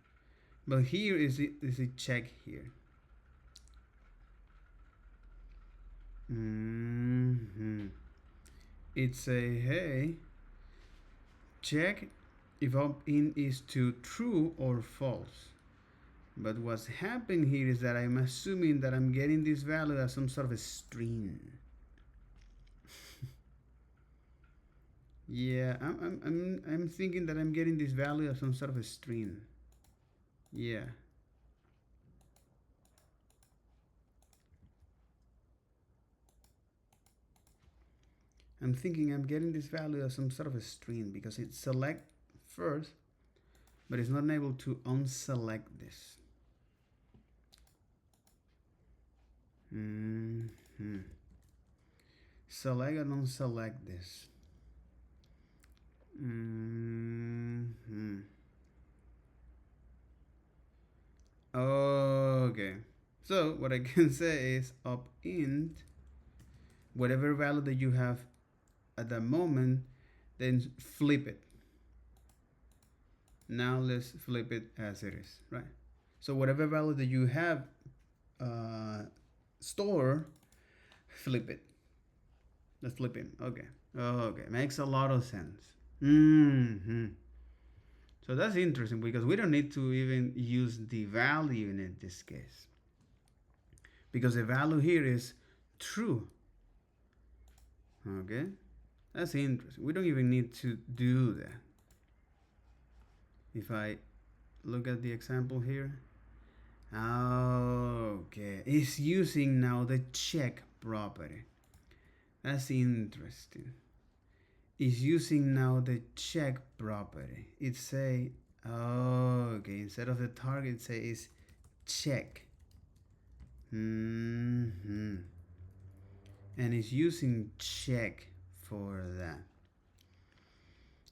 But here is a check here. It's a hey, check if opt-in is to true or false. But what's happening here is that I'm assuming that I'm getting this value as some sort of a string. Yeah, I'm thinking that I'm getting this value as some sort of a string. Yeah. I'm thinking I'm getting this value as some sort of a string because it select first, but it's not able to unselect this. Select and unselect this. Okay. So what I can say is opt-in, whatever value that you have at that moment, then flip it. Now let's flip it as it is, right? So whatever value that you have store, flip it. Let's flip it. Okay. Okay. Makes a lot of sense. So that's interesting because we don't need to even use the value in this case. Because the value here is true. Okay. That's interesting. We don't even need to do that. If I look at the example here. Okay. It's using now the check property. That's interesting. It's using now the check property. It say, okay, instead of the target, say is check. And it's using check for that.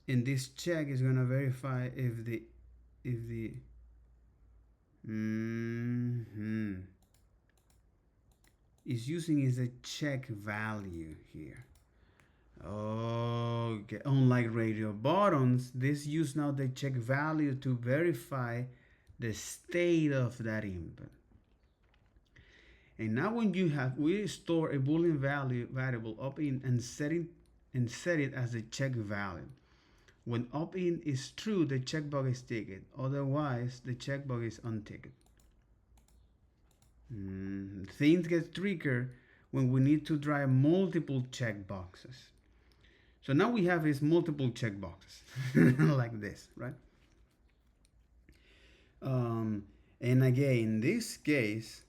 And this check is gonna verify if the is using is a check value here. Okay, unlike radio buttons, this use now the check value to verify the state of that input. And now when we store a boolean variable up in and set it as a check value. When opt-in is true, the checkbox is ticked. Otherwise, the checkbox is unticked. Things get trickier when we need to drive multiple checkboxes. So now we have is multiple checkboxes like this, right? And again, in this case,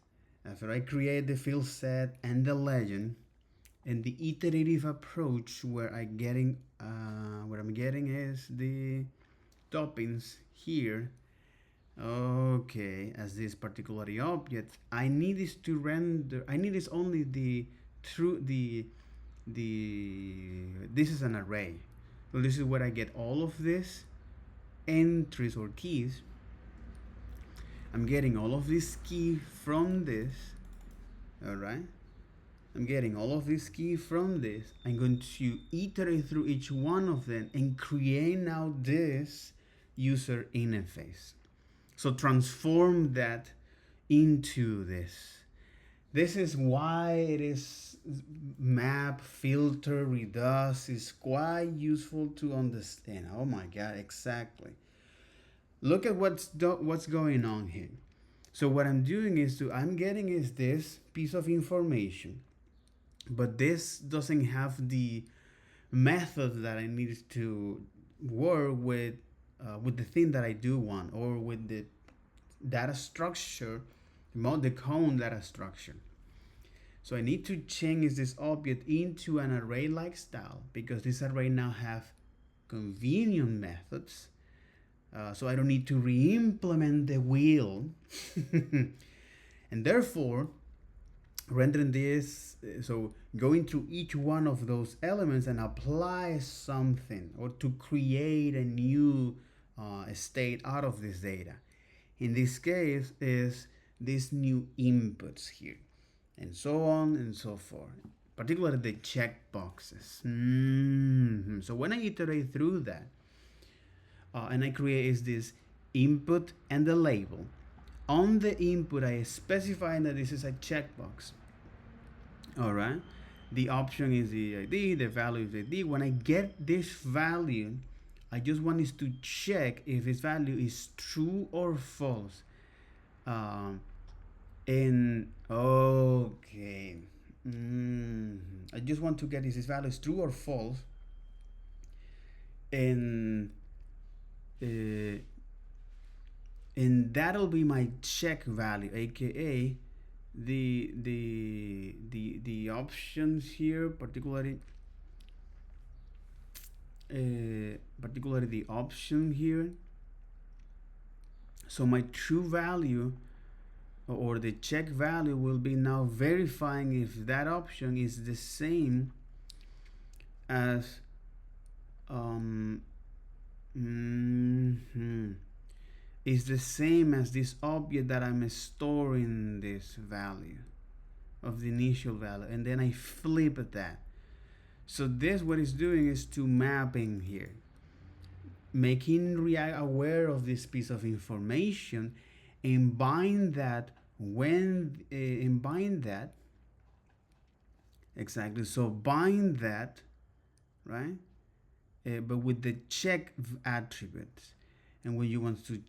after I create the field set and the legend, and the iterative approach where I'm getting is the toppings here. Okay, as this particular object, I need this to render. I need this only this is an array. So this is where I get all of this entries or keys. I'm getting all of this key from this. All right. I'm getting all of this key from this. I'm going to iterate through each one of them and create now this user interface. So transform that into this. This is why it is map, filter, reduce is quite useful to understand. Oh my God, exactly. Look at what's going on here. So what I'm doing is I'm getting is this piece of information, but this doesn't have the method that I need to work with the thing that I do want, or with the data structure, the cone data structure. So I need to change this object into an array-like style, because this array now have convenient methods. So I don't need to re-implement the wheel. And therefore, rendering this, so going through each one of those elements and apply something, or to create a new state out of this data. In this case is these new inputs here, and so on and so forth, particularly the checkboxes. So when I iterate through that, and I create is this input and the label. On the input, I specify that this is a checkbox. All right. The option is the ID, the value is the ID. When I get this value, I just want is to check if this value is true or false. And okay, I just want to get if this value is true or false, and that'll be my check value, aka the options here, particularly the option here. So my true value, or the check value, will be now verifying if that option is the same as is the same as this object that I'm storing this value of the initial value, and then I flip that. So this, what it's doing is to mapping here, making React aware of this piece of information, and bind that exactly. So bind that, right? But with the check attributes. And when you want to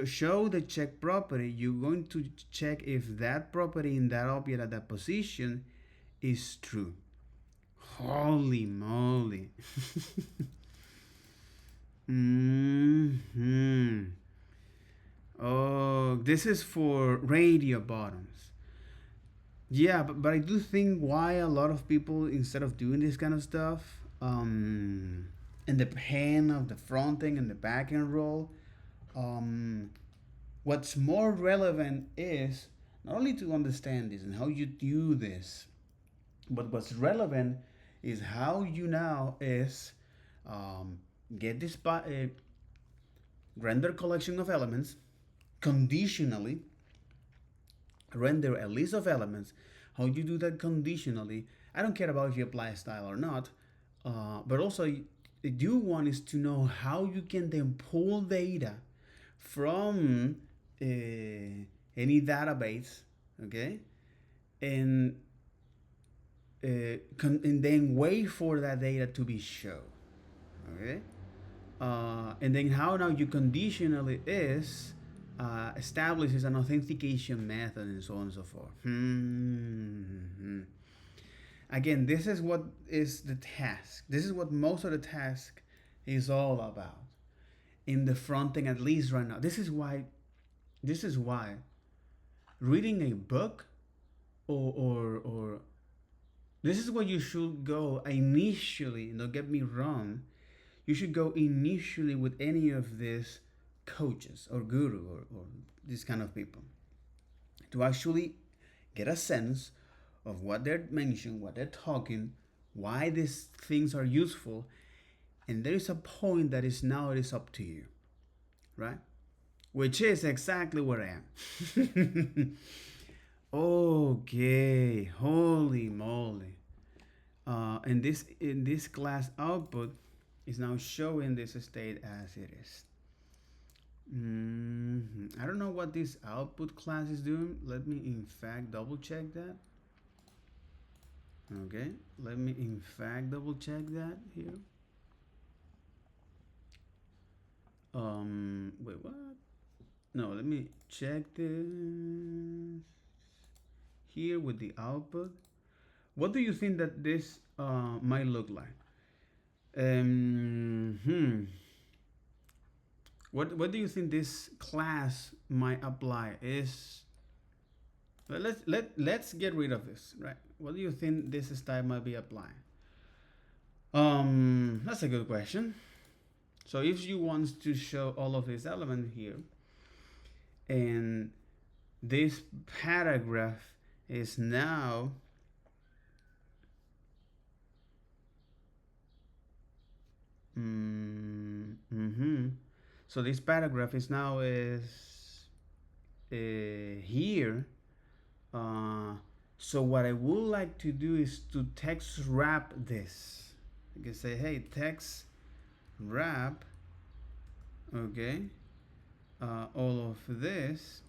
show the check property, you're going to check if that property in that object at that position is true. Holy moly. Oh, this is for radio buttons. Yeah, but I do think why a lot of people, instead of doing this kind of stuff, in the pen of the front end and the back end role, well, what's more relevant is not only to understand this and how you do this, but what's relevant is how you now is um, get this render collection of elements conditionally, render a list of elements. How you do that conditionally, I don't care about if you apply a style or not, but also you want is to know how you can then pull data from any database, okay, and and then wait for that data to be shown, okay. And then how now you conditionally is establishes an authentication method and so on and so forth. Again, this is what is the task. This is what most of the task is all about in the front end, at least right now. This is why. This is why reading a book or this is where you should go initially. Don't get me wrong. You should go initially with any of these coaches or guru or these kind of people to actually get a sense of what they're mentioning, what they're talking, why these things are useful, and there is a point that is now it is up to you, right? Which is exactly where I am. Okay, holy moly! In this class output is now showing this state as it is. I don't know what this output class is doing. Let me in fact double check that. Okay, let me in fact double check that here. Wait, what? No, let me check this here with the output. What do you think that this might look like? What do you think this class might apply? Is let's get rid of this, right? What do you think this style might be applying? That's a good question. So if you want to show all of these elements here, and this paragraph is now so this paragraph is now is here. So what I would like to do is to text wrap this. You can say, hey, text wrap, okay, all of this.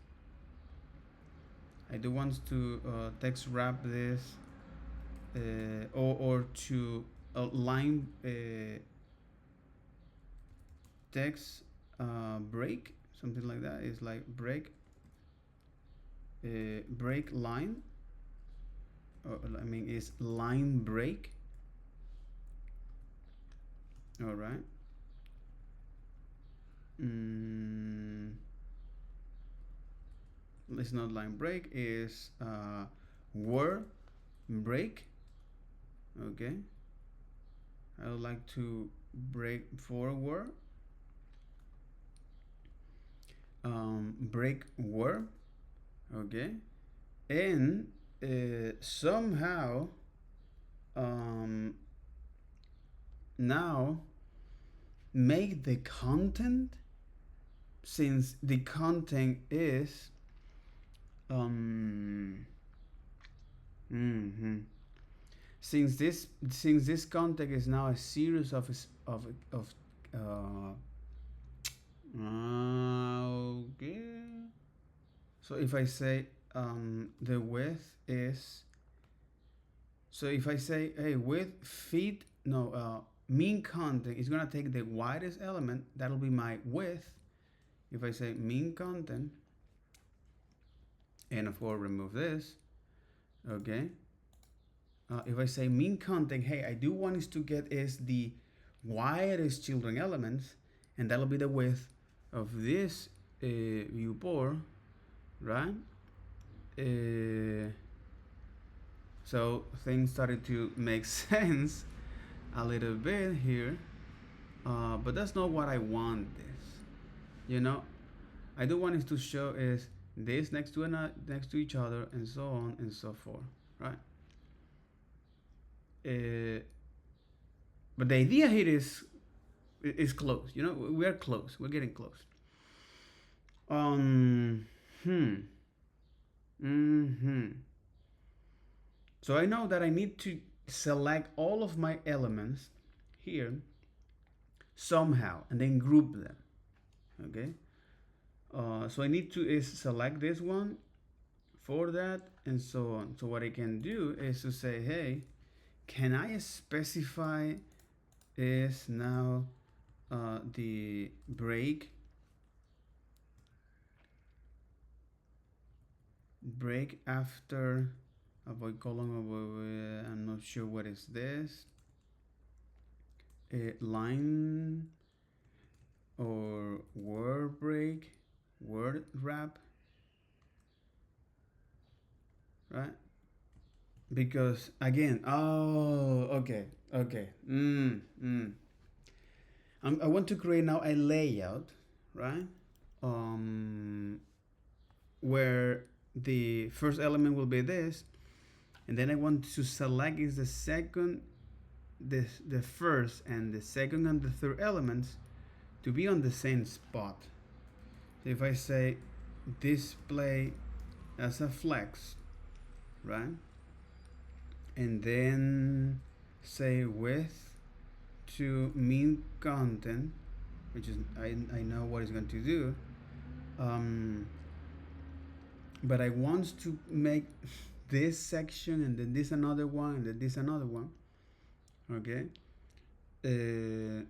I do want to text wrap this or to line text break, something like that. It's like break line, or I mean it's line break. All right. It's not line break, is word break. Okay, I would like to break forward, break word. Okay, and somehow now make the content, since the content is since this content is now a series of okay. So if I say the width is, so if I say, hey, width feet, no, mean content is gonna take the widest element, that'll be my width. If I say mean content, and of course remove this, okay. If I say mean content, hey, I do want is to get is the widest children elements, and that'll be the width of this viewport, right? So things started to make sense a little bit here, but that's not what I want. This, I do want is to show is this next to each other and so on and so forth, right? Uh, but the idea here is close. You know, we are close. We're getting close. Um. Hmm. Hmm. So I know that I need to select all of my elements here somehow and then group them. Okay. So I need to is select this one for that and so on. So what I can do is to say, hey, can I specify is now the break after avoid column avoid, I'm not sure what is this line or word break, word wrap, right? Because again, oh, okay. I want to create now a layout, right? Um, where the first element will be this, and then I want to select is the second, the first and the second and the third elements to be on the same spot. So if I say display as a flex, right? And then say width to mean content, which is I know what it's going to do. But I want to make this section and then this another one and then this another one. Okay. Uh,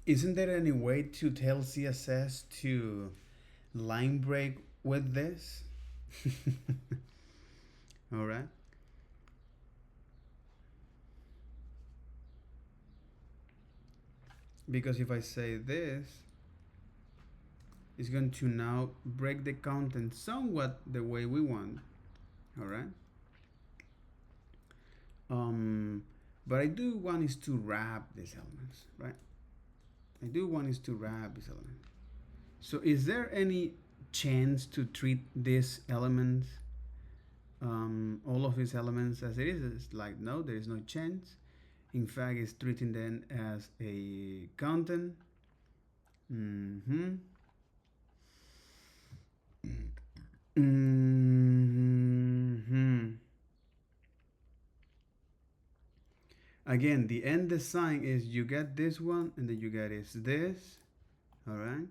isn't there any way to tell CSS to line break with this? All right. Because if I say this, it's going to now break the content somewhat the way we want. All right. But I do want is to wrap these elements, right? I do want is to wrap these elements. So is there any chance to treat these elements, all of these elements as it is? It's like, no, there is no chance. In fact, it's treating them as a content. Mm-hmm. Mm-hmm. Again, the end design is you get this one and then you get is this. All right.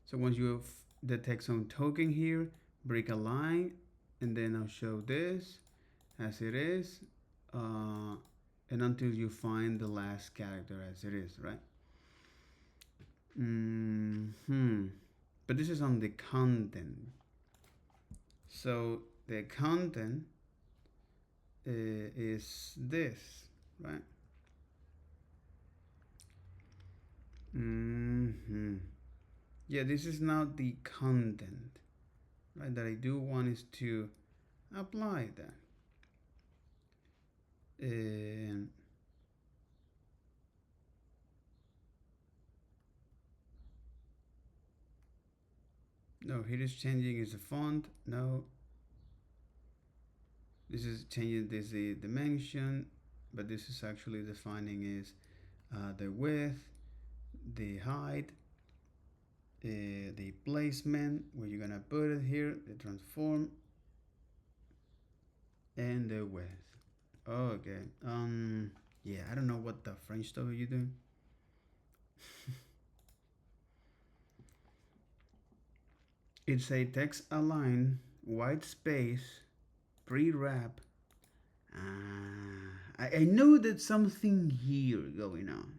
So once you have the text on token here, break a line, and then I'll show this as it is, and until you find the last character as it is, right? But this is on the content. So the content is this, right? Yeah, this is not the content, right? That I do want is to apply that. And no, here is changing is the font. No, this is changing this the dimension, but this is actually defining is the width, the height, the placement where you're gonna put it here, the transform, and the width. Okay. Yeah, I don't know what the French stuff you do. It's a text align, white space, pre-wrap. I know that something here going on.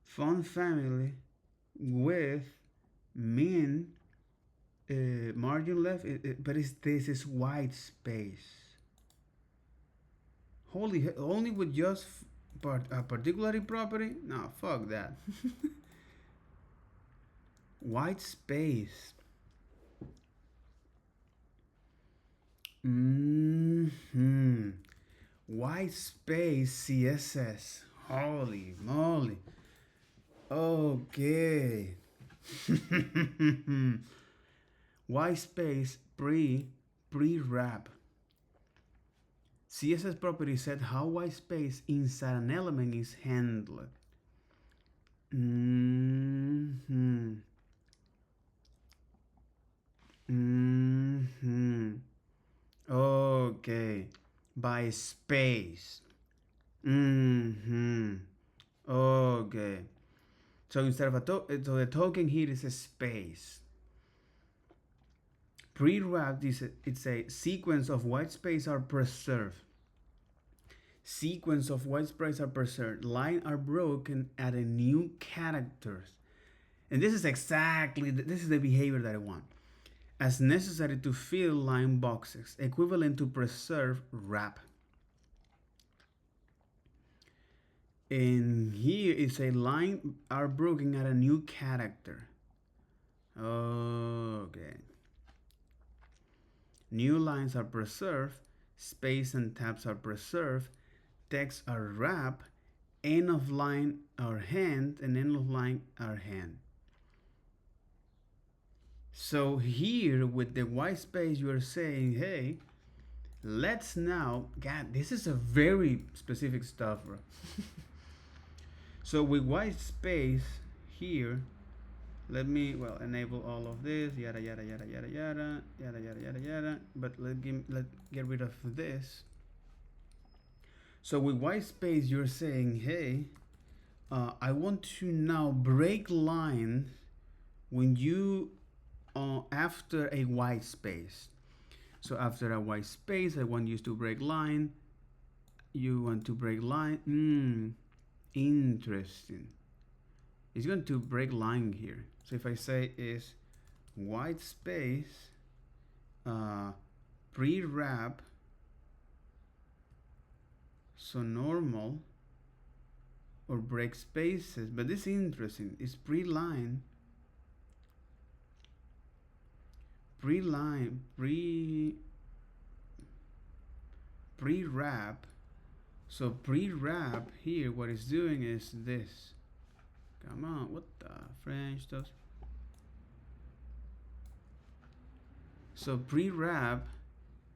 Font family with min margin left, but this is white space. Holy, only with just a particular property? No, fuck that. White space. White space CSS. Holy moly. Okay. White space pre-wrap. CSS property set how white space inside an element is handled. Mm-hmm. Mm-hmm. Okay. By space. Mm-hmm. Okay. So instead of so the token here is a space. Pre-wrapped is it's a sequence of white space are preserved. Sequence of white space are preserved. Lines are broken at a new characters. And this is exactly this is the behavior that I want. As necessary to fill line boxes, equivalent to preserve wrap. And here is a line are broken at a new character. Okay. New lines are preserved, space and tabs are preserved, text are wrapped, end of line are hand, and end of line are hand. So here with the white space, you are saying, hey, let's now, God, this is a very specific stuff, bro. So with white space here, let me, well, enable all of this, yada, yada, yada, yada, yada, yada, yada, yada, yada. But let's get rid of this. So with white space, you're saying, hey, I want to now break lines when you, after a white space. So after a white space, I want you to break line. You want to break line. Interesting. It's going to break line here. So if I say is white space pre-wrap, so normal or break spaces, but this is interesting. It's pre-line, pre-wrap. So pre-wrap here, what it's doing is this. Come on, what the French does? So pre-wrap,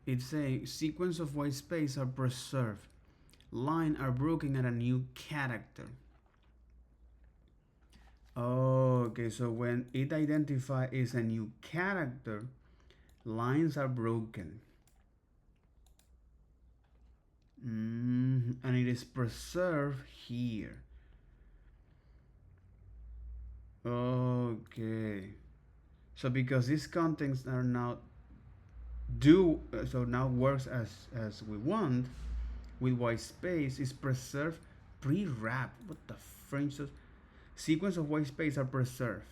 it's a sequence of white space are preserved. Line are broken at a new character. Okay, so when it identifies a new character, lines are broken. And it is preserved here. Okay. So because these contents are now so now works as we want with white space is preserved pre-wrap. What the French does? Sequence of white space are preserved.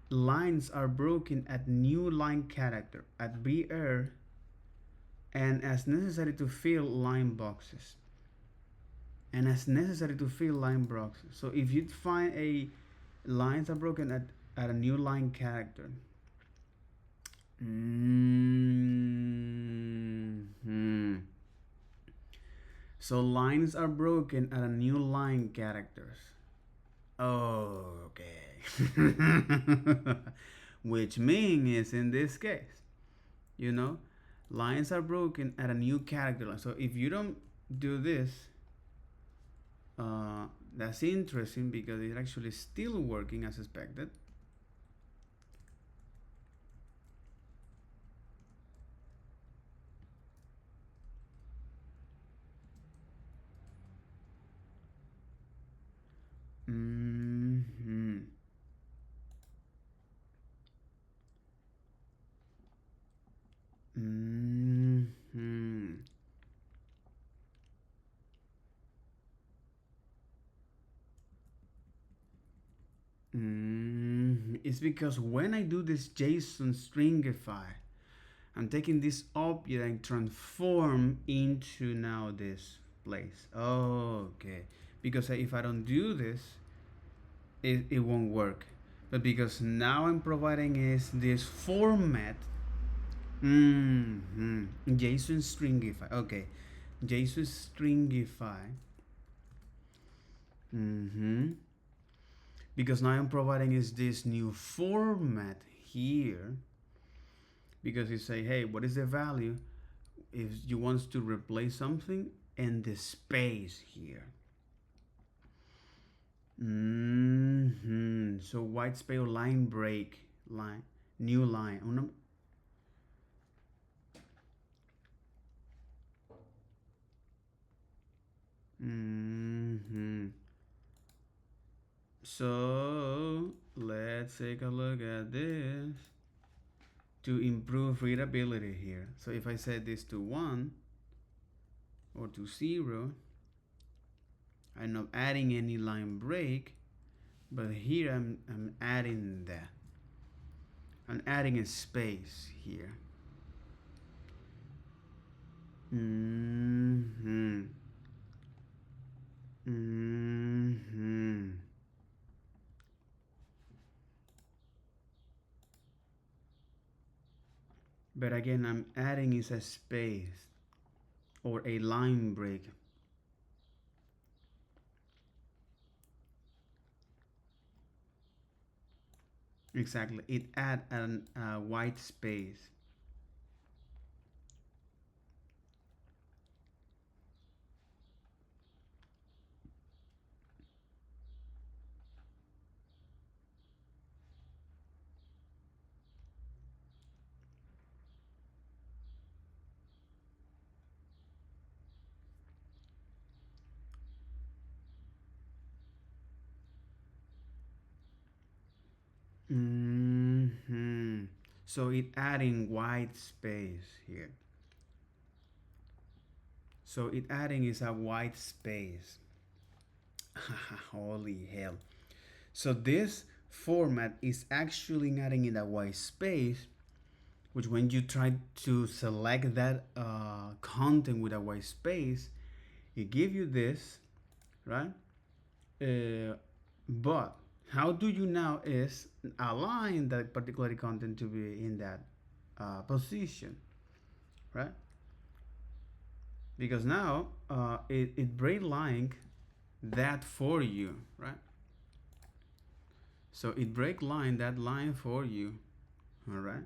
Lines are broken at new line character at BR and as necessary to fill line boxes. And as necessary to fill line boxes. So if you find a lines are broken at a new line character. So lines are broken at a new line characters. Okay. Which means in this case, lines are broken at a new character line. So if you don't do this, that's interesting because it's actually still working as expected. It's because when I do this JSON stringify, I'm taking this object and transform into now this place. Okay. Because if I don't do this, it won't work. But because now I'm providing is this format. JSON stringify. Okay. JSON stringify. because now I'm providing is this new format here, because you say, hey, what is the value if you want to replace something and the space here. So white space or line break, line, new line. Oh, no. So let's take a look at this to improve readability here. So if I set this to 1 or to 0, I'm not adding any line break, but here I'm adding that. I'm adding a space here. Mm-hmm. Mm-hmm. But again, I'm adding is a space or a line break. Exactly. It add a white space. Mm-hmm. So it adding white space here. So it adding is a white space. Holy hell. So this format is actually adding in a white space, which when you try to select that content with a white space, it give you this, right? But how do you now is align that particular content to be in that position, right? Because now it break line that for you, right? So it break line that line for you, all right?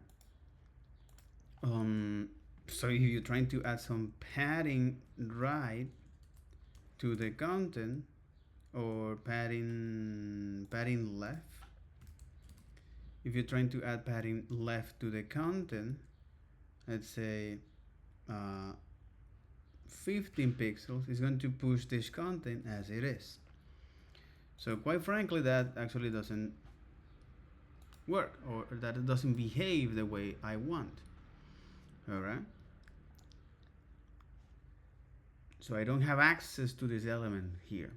So if you're trying to add some padding right to the content or padding left, if you're trying to add padding left to the content, let's say 15 pixels, is going to push this content as it is. So quite frankly, that actually doesn't work, or that it doesn't behave the way I want. All right. So I don't have access to this element here.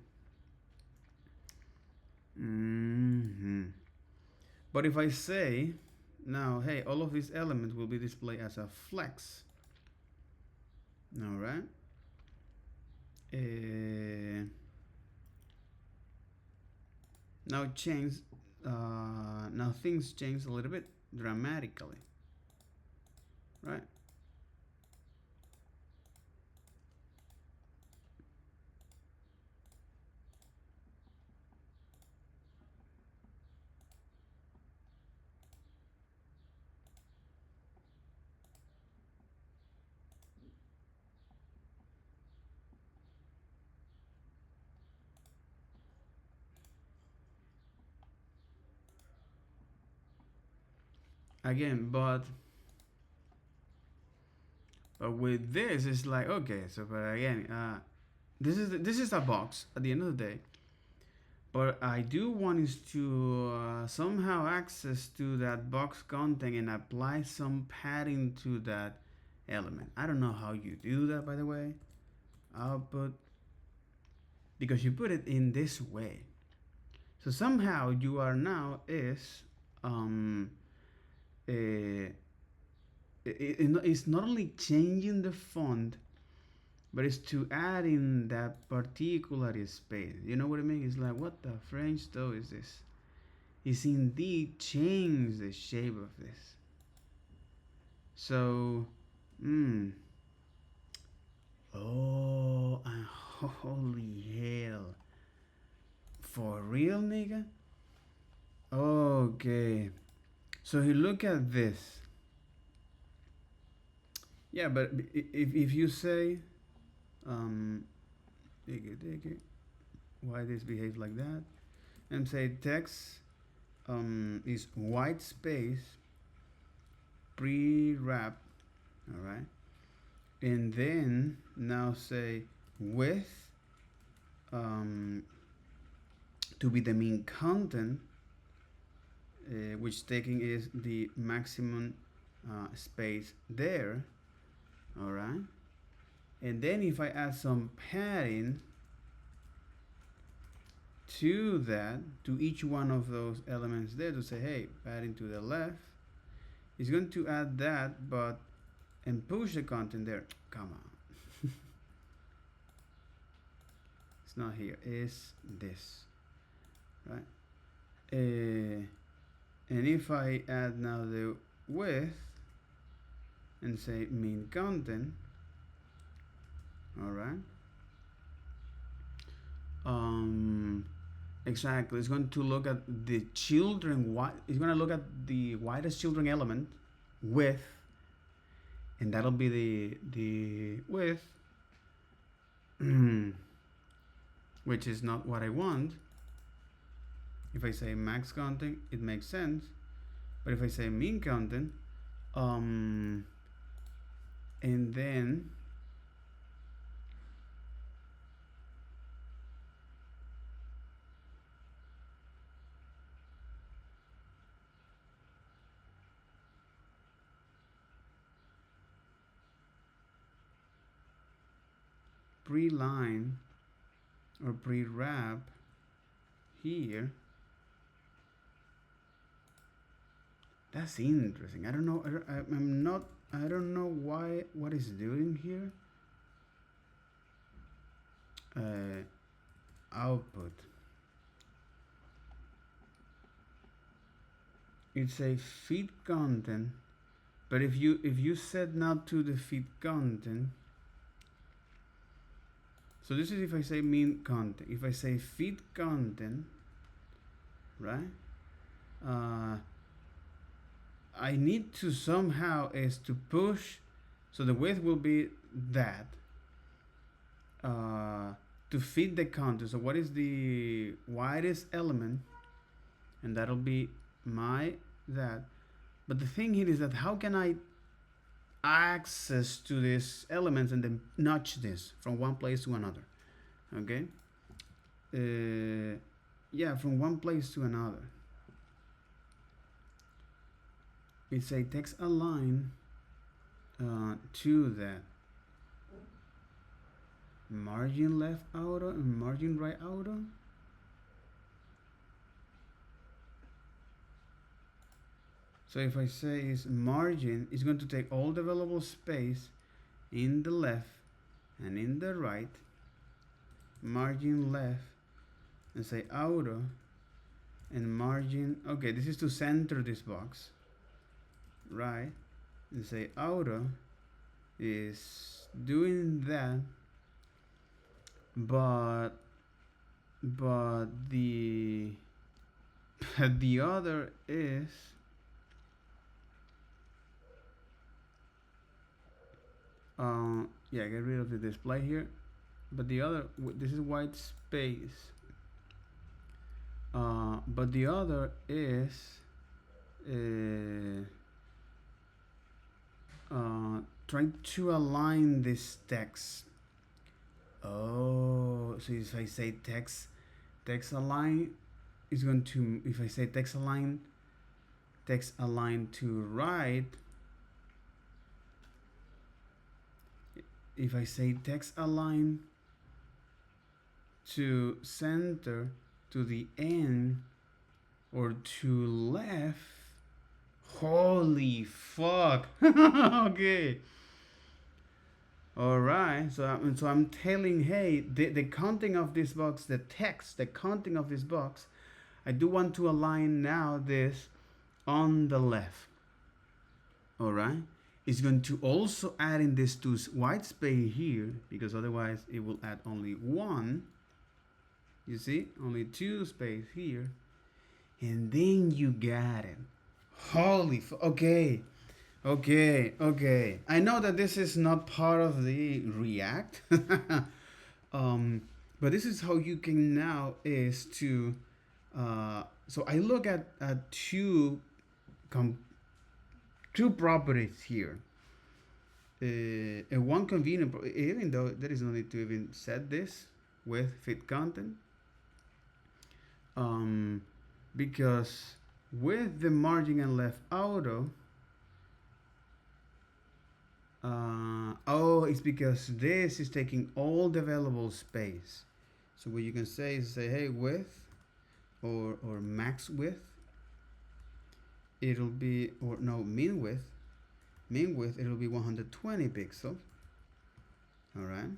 But if I say now, hey, all of these elements will be displayed as a flex. All right. Now change. Now things change a little bit dramatically, right? Again, but with this, it's like okay. So, but again, this is a box at the end of the day. But I do want is to somehow access to that box content and apply some padding to that element. I don't know how you do that, by the way. Output, because you put it in this way. So somehow you are now is uh, it's not only changing the font, but it's to add in that particular space. You know what I mean? It's like, what the French though is this? It's indeed change the shape of this. So, oh, and holy hell. For real, nigga? Okay, so you look at this. Yeah, but if you say, um, why this behaves like that, and say text is white space pre-wrap, all right, and then now say width to be the mean content, which taking is the maximum space there, all right, and then if I add some padding to that, to each one of those elements there, to say, hey, padding to the left, it's going to add that, but and push the content there. Come on. It's not here, it's this, right? And if I add now the width and say mean content, all right, exactly, it's going to look at the children, it's going to look at the widest children element width, and that'll be the width, which is not what I want. If I say max content, it makes sense, but if I say mean content, and then pre-line or pre-wrap here, that's interesting. I don't know, I don't know why, what is doing here. Output, it's a feed content, but if you set now to the feed content, so this is if I say mean content. If I say feed content, right, I need to somehow is to push, so the width will be that, to feed the content. So what is the widest element, and that'll be my that. But the thing here is that how can I access to these elements and then notch this from one place to another? Okay, yeah, from one place to another. It's a text align to that margin left auto and margin right auto. So if I say is margin, it's going to take all the available space in the left and in the right, margin left, and say auto, and margin, okay, this is to center this box, right, and say auto is doing that, but the the other is yeah, get rid of the display here, but the other, this is white space, but the other is trying to align this text. Oh, so if I say text align is going to, if I say text align to right, if I say text align to center, to the end, or to left, holy fuck. Okay, all right, so I'm telling, hey, the content of this box, the text, the content of this box, I do want to align now this on the left. All right, it's going to also add in this to white space here, because otherwise it will add only one. You see, only two space here. And then you got it. Okay. Okay. I know that this is not part of the React. um, but this is how you can now is to so I look at com- two properties here. And one convenient, even though there is no need to even set this with fit content, um, because with the margin and left auto, oh, it's because this is taking all the available space. So what you can say is say, hey, width or max width, it'll be, or no, mean width, it'll be 120 pixels. All right.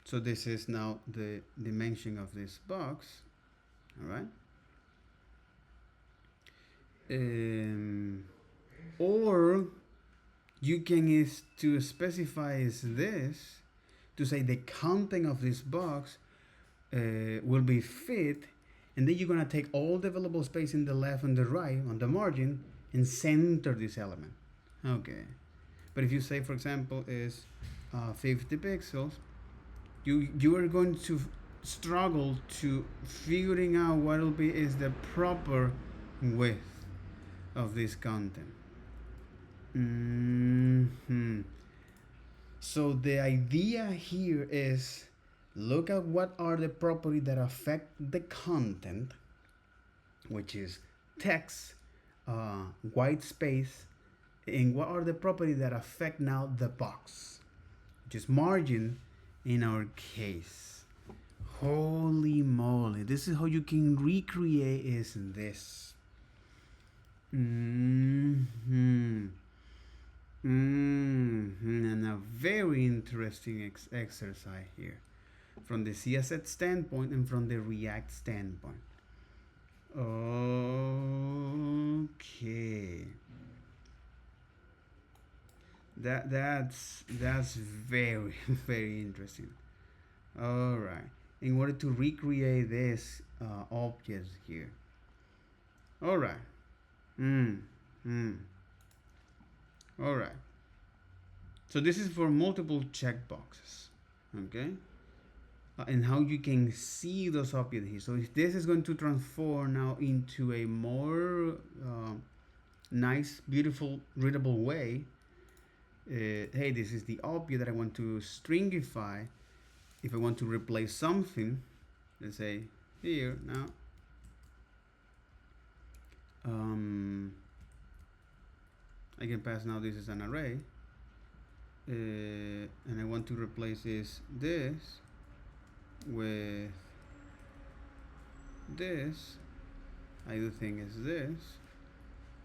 So this is now the dimension of this box. All right. Or you can is to specify is this to say the content of this box will be fit, and then you're gonna take all the available space in the left and the right on the margin and center this element. Okay, but if you say, for example, is 50 pixels, you are going to struggle to figuring out what will be is the proper width of this content. So the idea here is look at what are the properties that affect the content, which is text, white space, and what are the properties that affect now the box, which is margin in our case. Holy moly, this is how you can recreate is this. And a very interesting exercise here from the CSS standpoint and from the React standpoint. Okay. That's very very interesting. All right. In order to recreate this object here. All right. All right. So this is for multiple checkboxes. Okay. And how you can see those objects here. So if this is going to transform now into a more nice, beautiful, readable way, hey, this is the object that I want to stringify. If I want to replace something, let's say here now, I can pass now this is an array, and I want to replace this with this. I do think is this,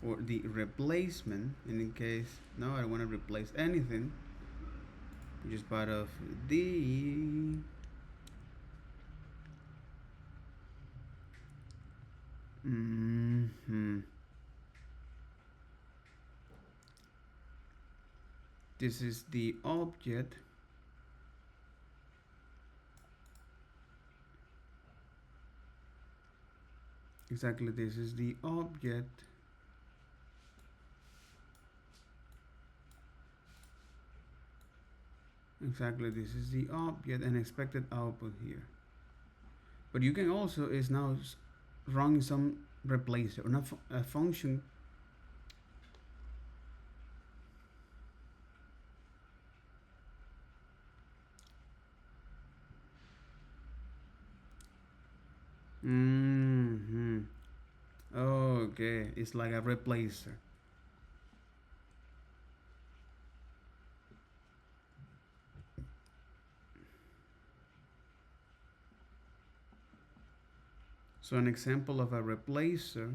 or the replacement, and in case now I don't want to replace anything, which is part of the this is the object. Exactly, this is the object. Exactly, this is the object and expected output here. But you can also is now run some replacer or not a function. Okay, it's like a replacer. So an example of a replacer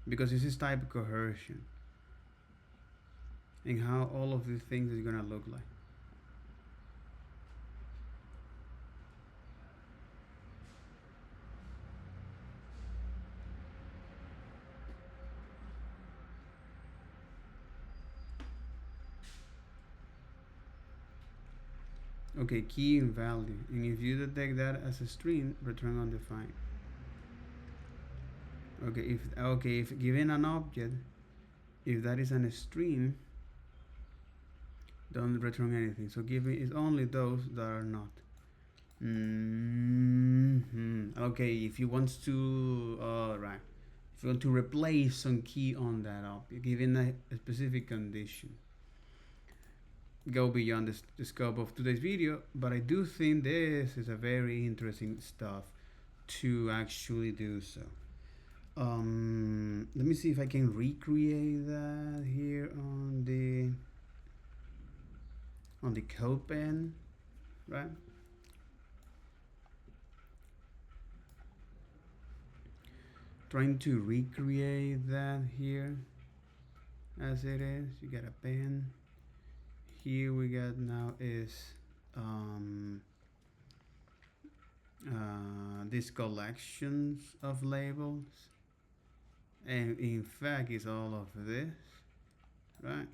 because this is type coercion and how all of these things is gonna look like. Okay, key and value. And if you detect that as a string, return undefined. If given an object, if that is a string, don't return anything. So given is only those that are not. Okay, if you want to, right, if you want to replace some key on that object, given a specific condition, go beyond the scope of today's video, but I do think this is a very interesting stuff to actually do so. Let me see if I can recreate that here on the code pen, right? Trying to recreate that here as it is. You got a pen. Here we got now is these collections of labels, and in fact it's all of this, right?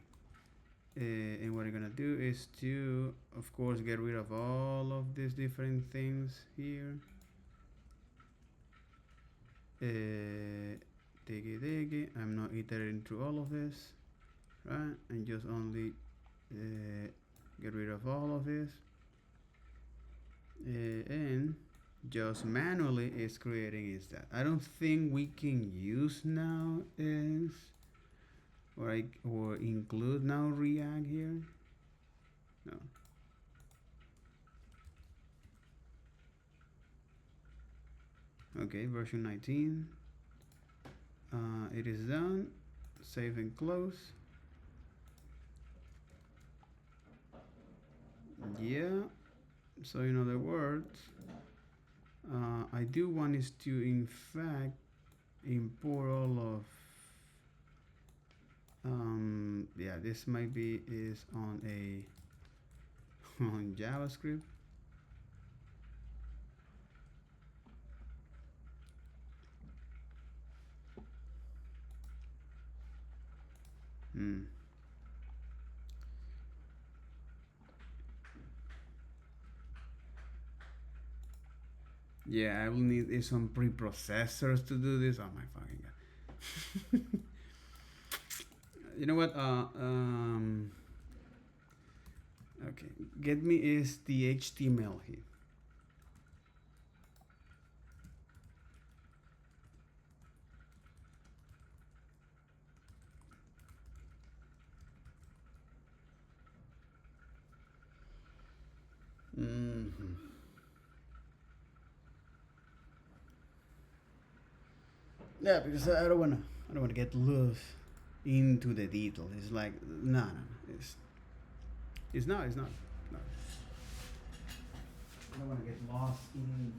And what I'm gonna do is to, of course, get rid of all of these different things here. Diggy, I'm not iterating through all of this, right? And just only get rid of all of this, and just manually is creating is that. I don't think we can use now is or include now React here. No. Okay, version 19. It is done. Save and close. Yeah. So in other words, I do want is to in fact import all of yeah, this might be is on a on JavaScript. Yeah, I will need some preprocessors to do this. Oh my fucking god. You know what? Okay, get me is the HTML here. Yeah, because I don't wanna get lost into the details. It's like no, it's not, it's not. No. I don't wanna get lost in.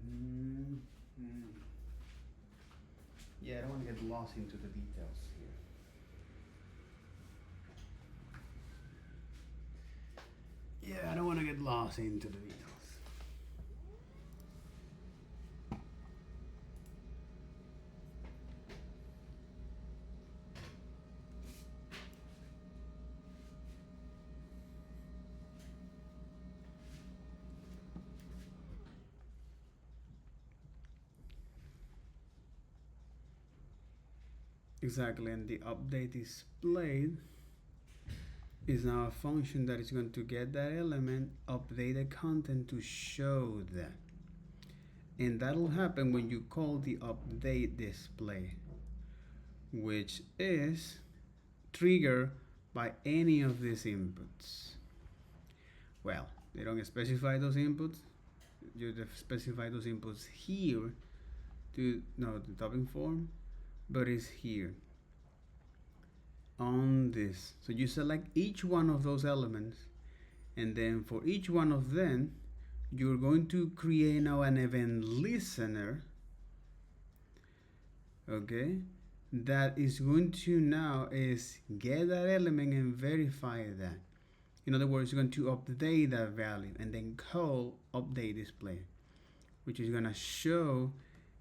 Mm, mm. Yeah, I don't want to get lost into the details here. Yeah, I don't want to get lost into the details. Exactly, and the update displayed is now a function that is going to get that element, update the content to show that. And that'll happen when you call the update display, which is triggered by any of these inputs. Well, they don't specify those inputs. You specify those inputs here to no the topping form, but it's here on this. So you select each one of those elements, and then for each one of them, you're going to create now an event listener, okay, that is going to now is get that element and verify that. In other words, you're going to update that value and then call update display, which is going to show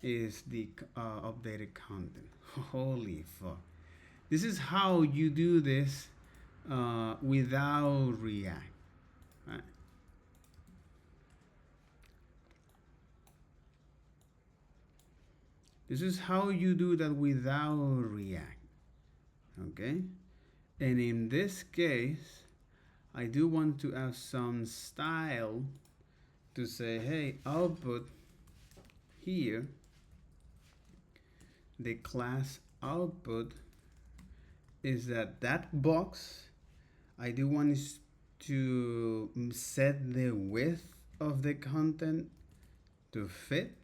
is the updated content. Holy fuck. This is how you do this without React. Right? This is how you do that without React. Okay? And in this case, I do want to have some style to say, hey, output here, the class output is that box. I do want to set the width of the content to fit.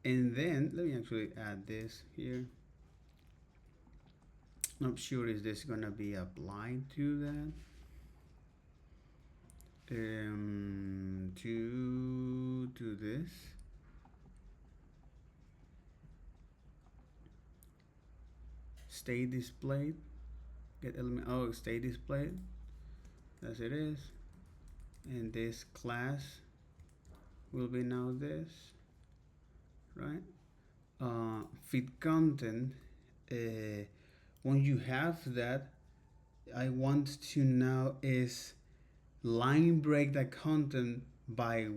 And then let me actually add this here. Not sure is this gonna be applied to that. To this. Stay displayed. Get element. Oh, stay displayed. As it is. And this class will be now this, right? Fit content. When you have that, I want to now is line break that content by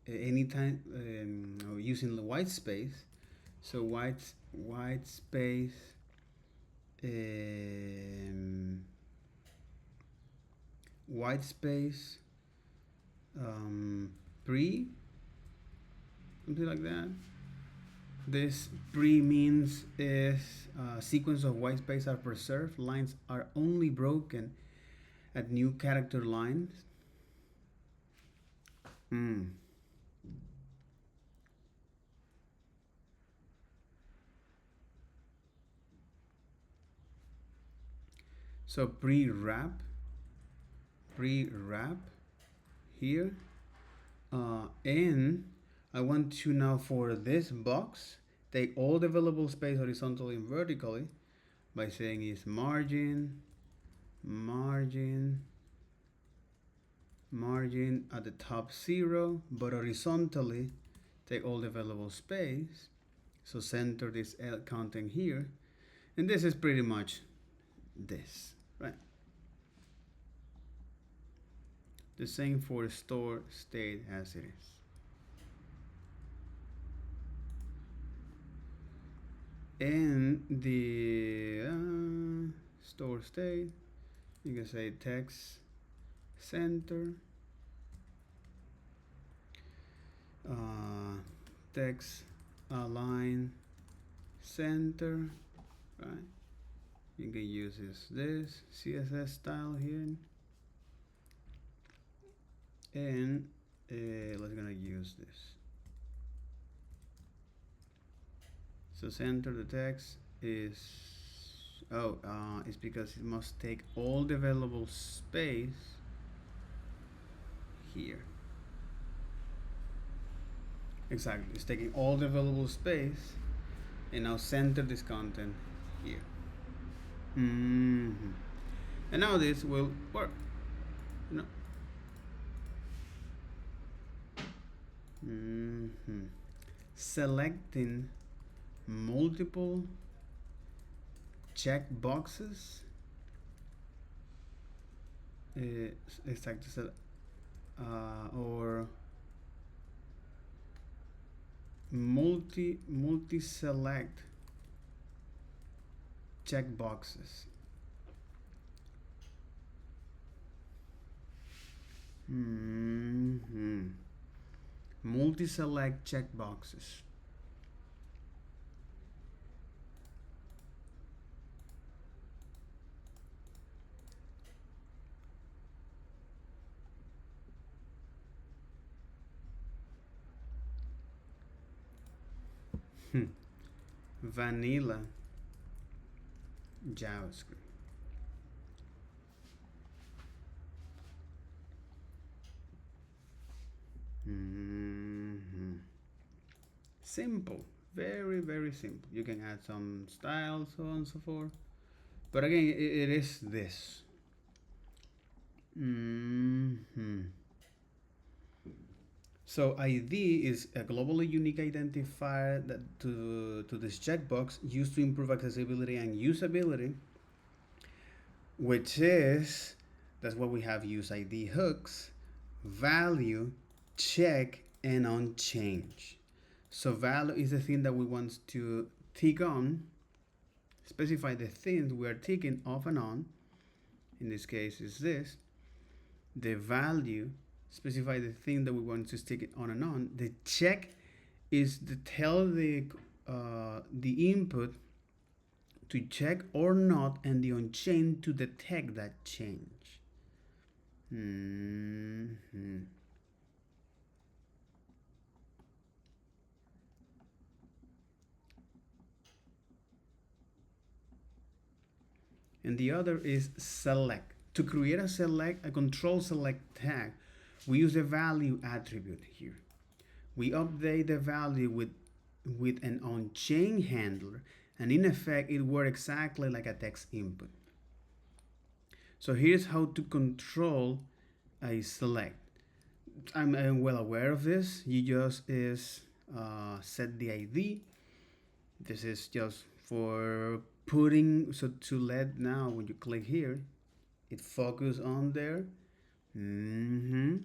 anytime using the white space. So white space. White space. Pre, something like that. This pre means is sequence of white space are preserved. Lines are only broken at new character lines. So pre-wrap here, and I want to now for this box take all the available space horizontally and vertically by saying is margin at the top 0, but horizontally take all the available space. So center this content here, and this is pretty much this, right? The same for store state as it is. And the store state, you can say text center, text align center, right? You can use this CSS style here, and let's gonna use this. So center the text is Oh, it's because it must take all the available space here. Exactly, it's taking all the available space and now center this content here. Mm-hmm. And now this will work. You know? Mm-hmm. Selecting multiple checkboxes. Exactly. Or multi select checkboxes. Mm-hmm. Multi select checkboxes. Vanilla JavaScript. Mm-hmm. Simple, very simple. You can add some styles, so on and so forth. But again, it is this. Mm-hmm. So ID is a globally unique identifier that to this checkbox used to improve accessibility and usability, which is that's what we have use ID hooks, value, check, and on change. So value is the thing that we want to tick on, specify the things we are ticking off and on. In this case is this. The value specify the thing that we want to stick it on and on. The check is to tell the input to check or not, and the on chain to detect that change. Mm-hmm. And the other is select. To create a control select tag, we use the value attribute here. We update the value with an on-chain handler, and in effect, it works exactly like a text input. So here's how to control a select. I'm well aware of this. You just set the ID. This is just for putting, so to let now when you click here, it focus on there. Mm-hmm.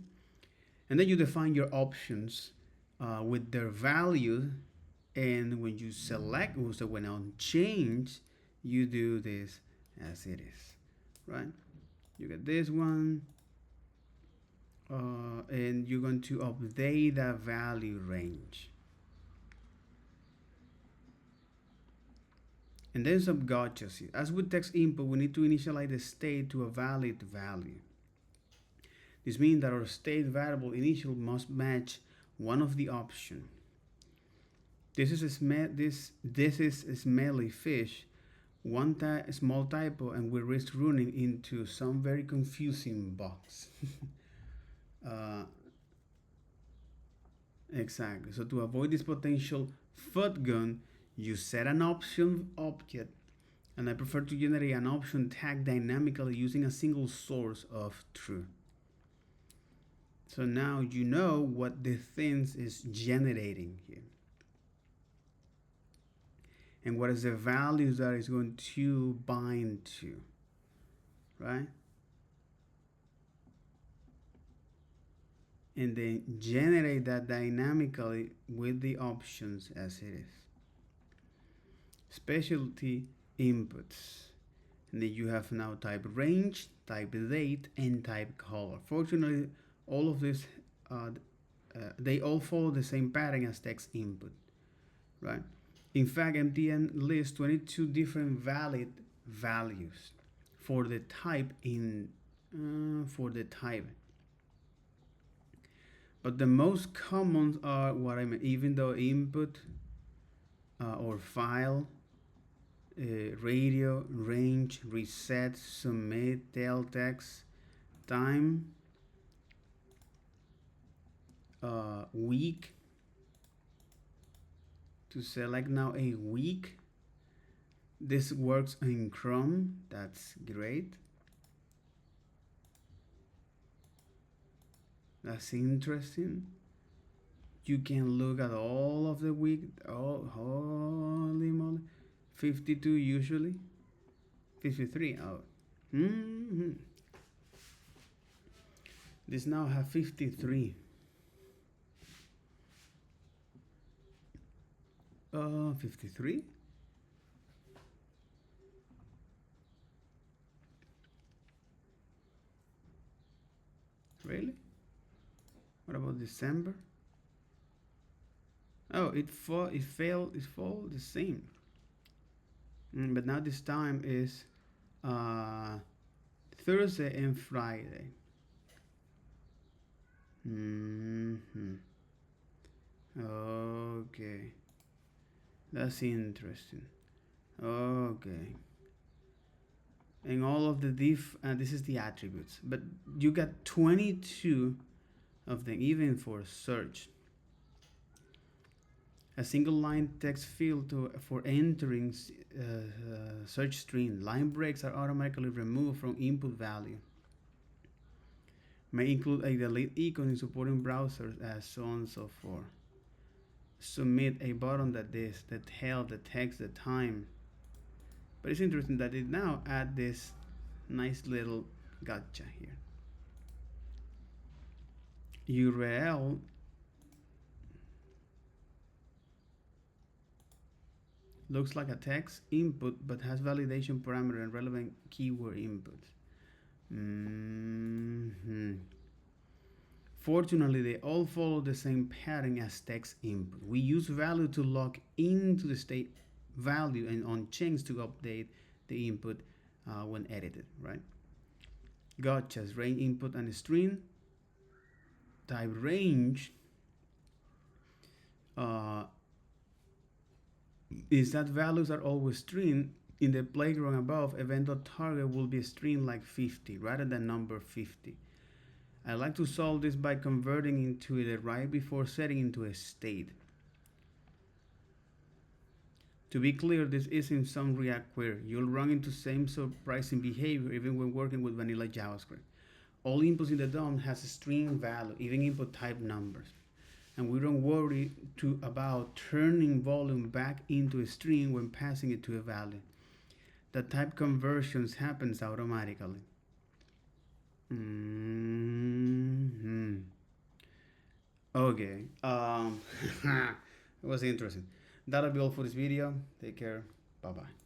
And then you define your options with their value, and when you select, so when on change, you do this as it is, right? You get this one, and you're going to update the value range. And then some gotchas. As with text input, we need to initialize the state to a valid value. This means that our state variable initial must match one of the options. This is a smelly fish. One small typo, and we risk running into some very confusing box. uh, exactly. So to avoid this potential FUD gun, you set an option object, and I prefer to generate an option tag dynamically using a single source of true. So now you know what the things is generating here. And what is the values that is going to bind to, right? And then generate that dynamically with the options as it is. Specialty inputs. And then you have now type range, type date, and type color. Fortunately, all of this, they all follow the same pattern as text input, right? In fact, MTN lists 22 different valid values for the type for the type. But the most common are what I mean, even though input or file radio, range, reset, submit, tail text, time, week, to select now a week. This works in Chrome, that's great. That's interesting. You can look at all of the week. Oh, holy moly. 52 usually. 53. Oh. Mm-hmm. This now have 53. 53? Really? What about December? Oh, it failed the same. But now this time is Thursday and Friday. Okay, that's interesting. Okay, and all of the this is the attributes, but you got 22 of them even for search. A single line text field for entering search string. Line breaks are automatically removed from input value. May include a delete icon in supporting browsers, as so on and so forth. Submit a button that tells the text the time. But it's interesting that it now add this nice little gotcha here. URL looks like a text input but has validation parameter and relevant keyword inputs. Fortunately, they all follow the same pattern as text input. We use value to log into the state value and on change to update the input when edited, right? Gotchas, range input and string. Type range is that values are always string. In the playground above, event.target will be a string like 50 rather than number 50. I like to solve this by converting into it right before setting into a state. To be clear, this isn't some React query. You'll run into same surprising behavior even when working with vanilla JavaScript. All inputs in the DOM has a string value, even input type numbers. And we don't worry about turning volume back into a string when passing it to a value. The type conversions happens automatically. Okay. It was interesting. That'll be all for this video. Take care. Bye bye.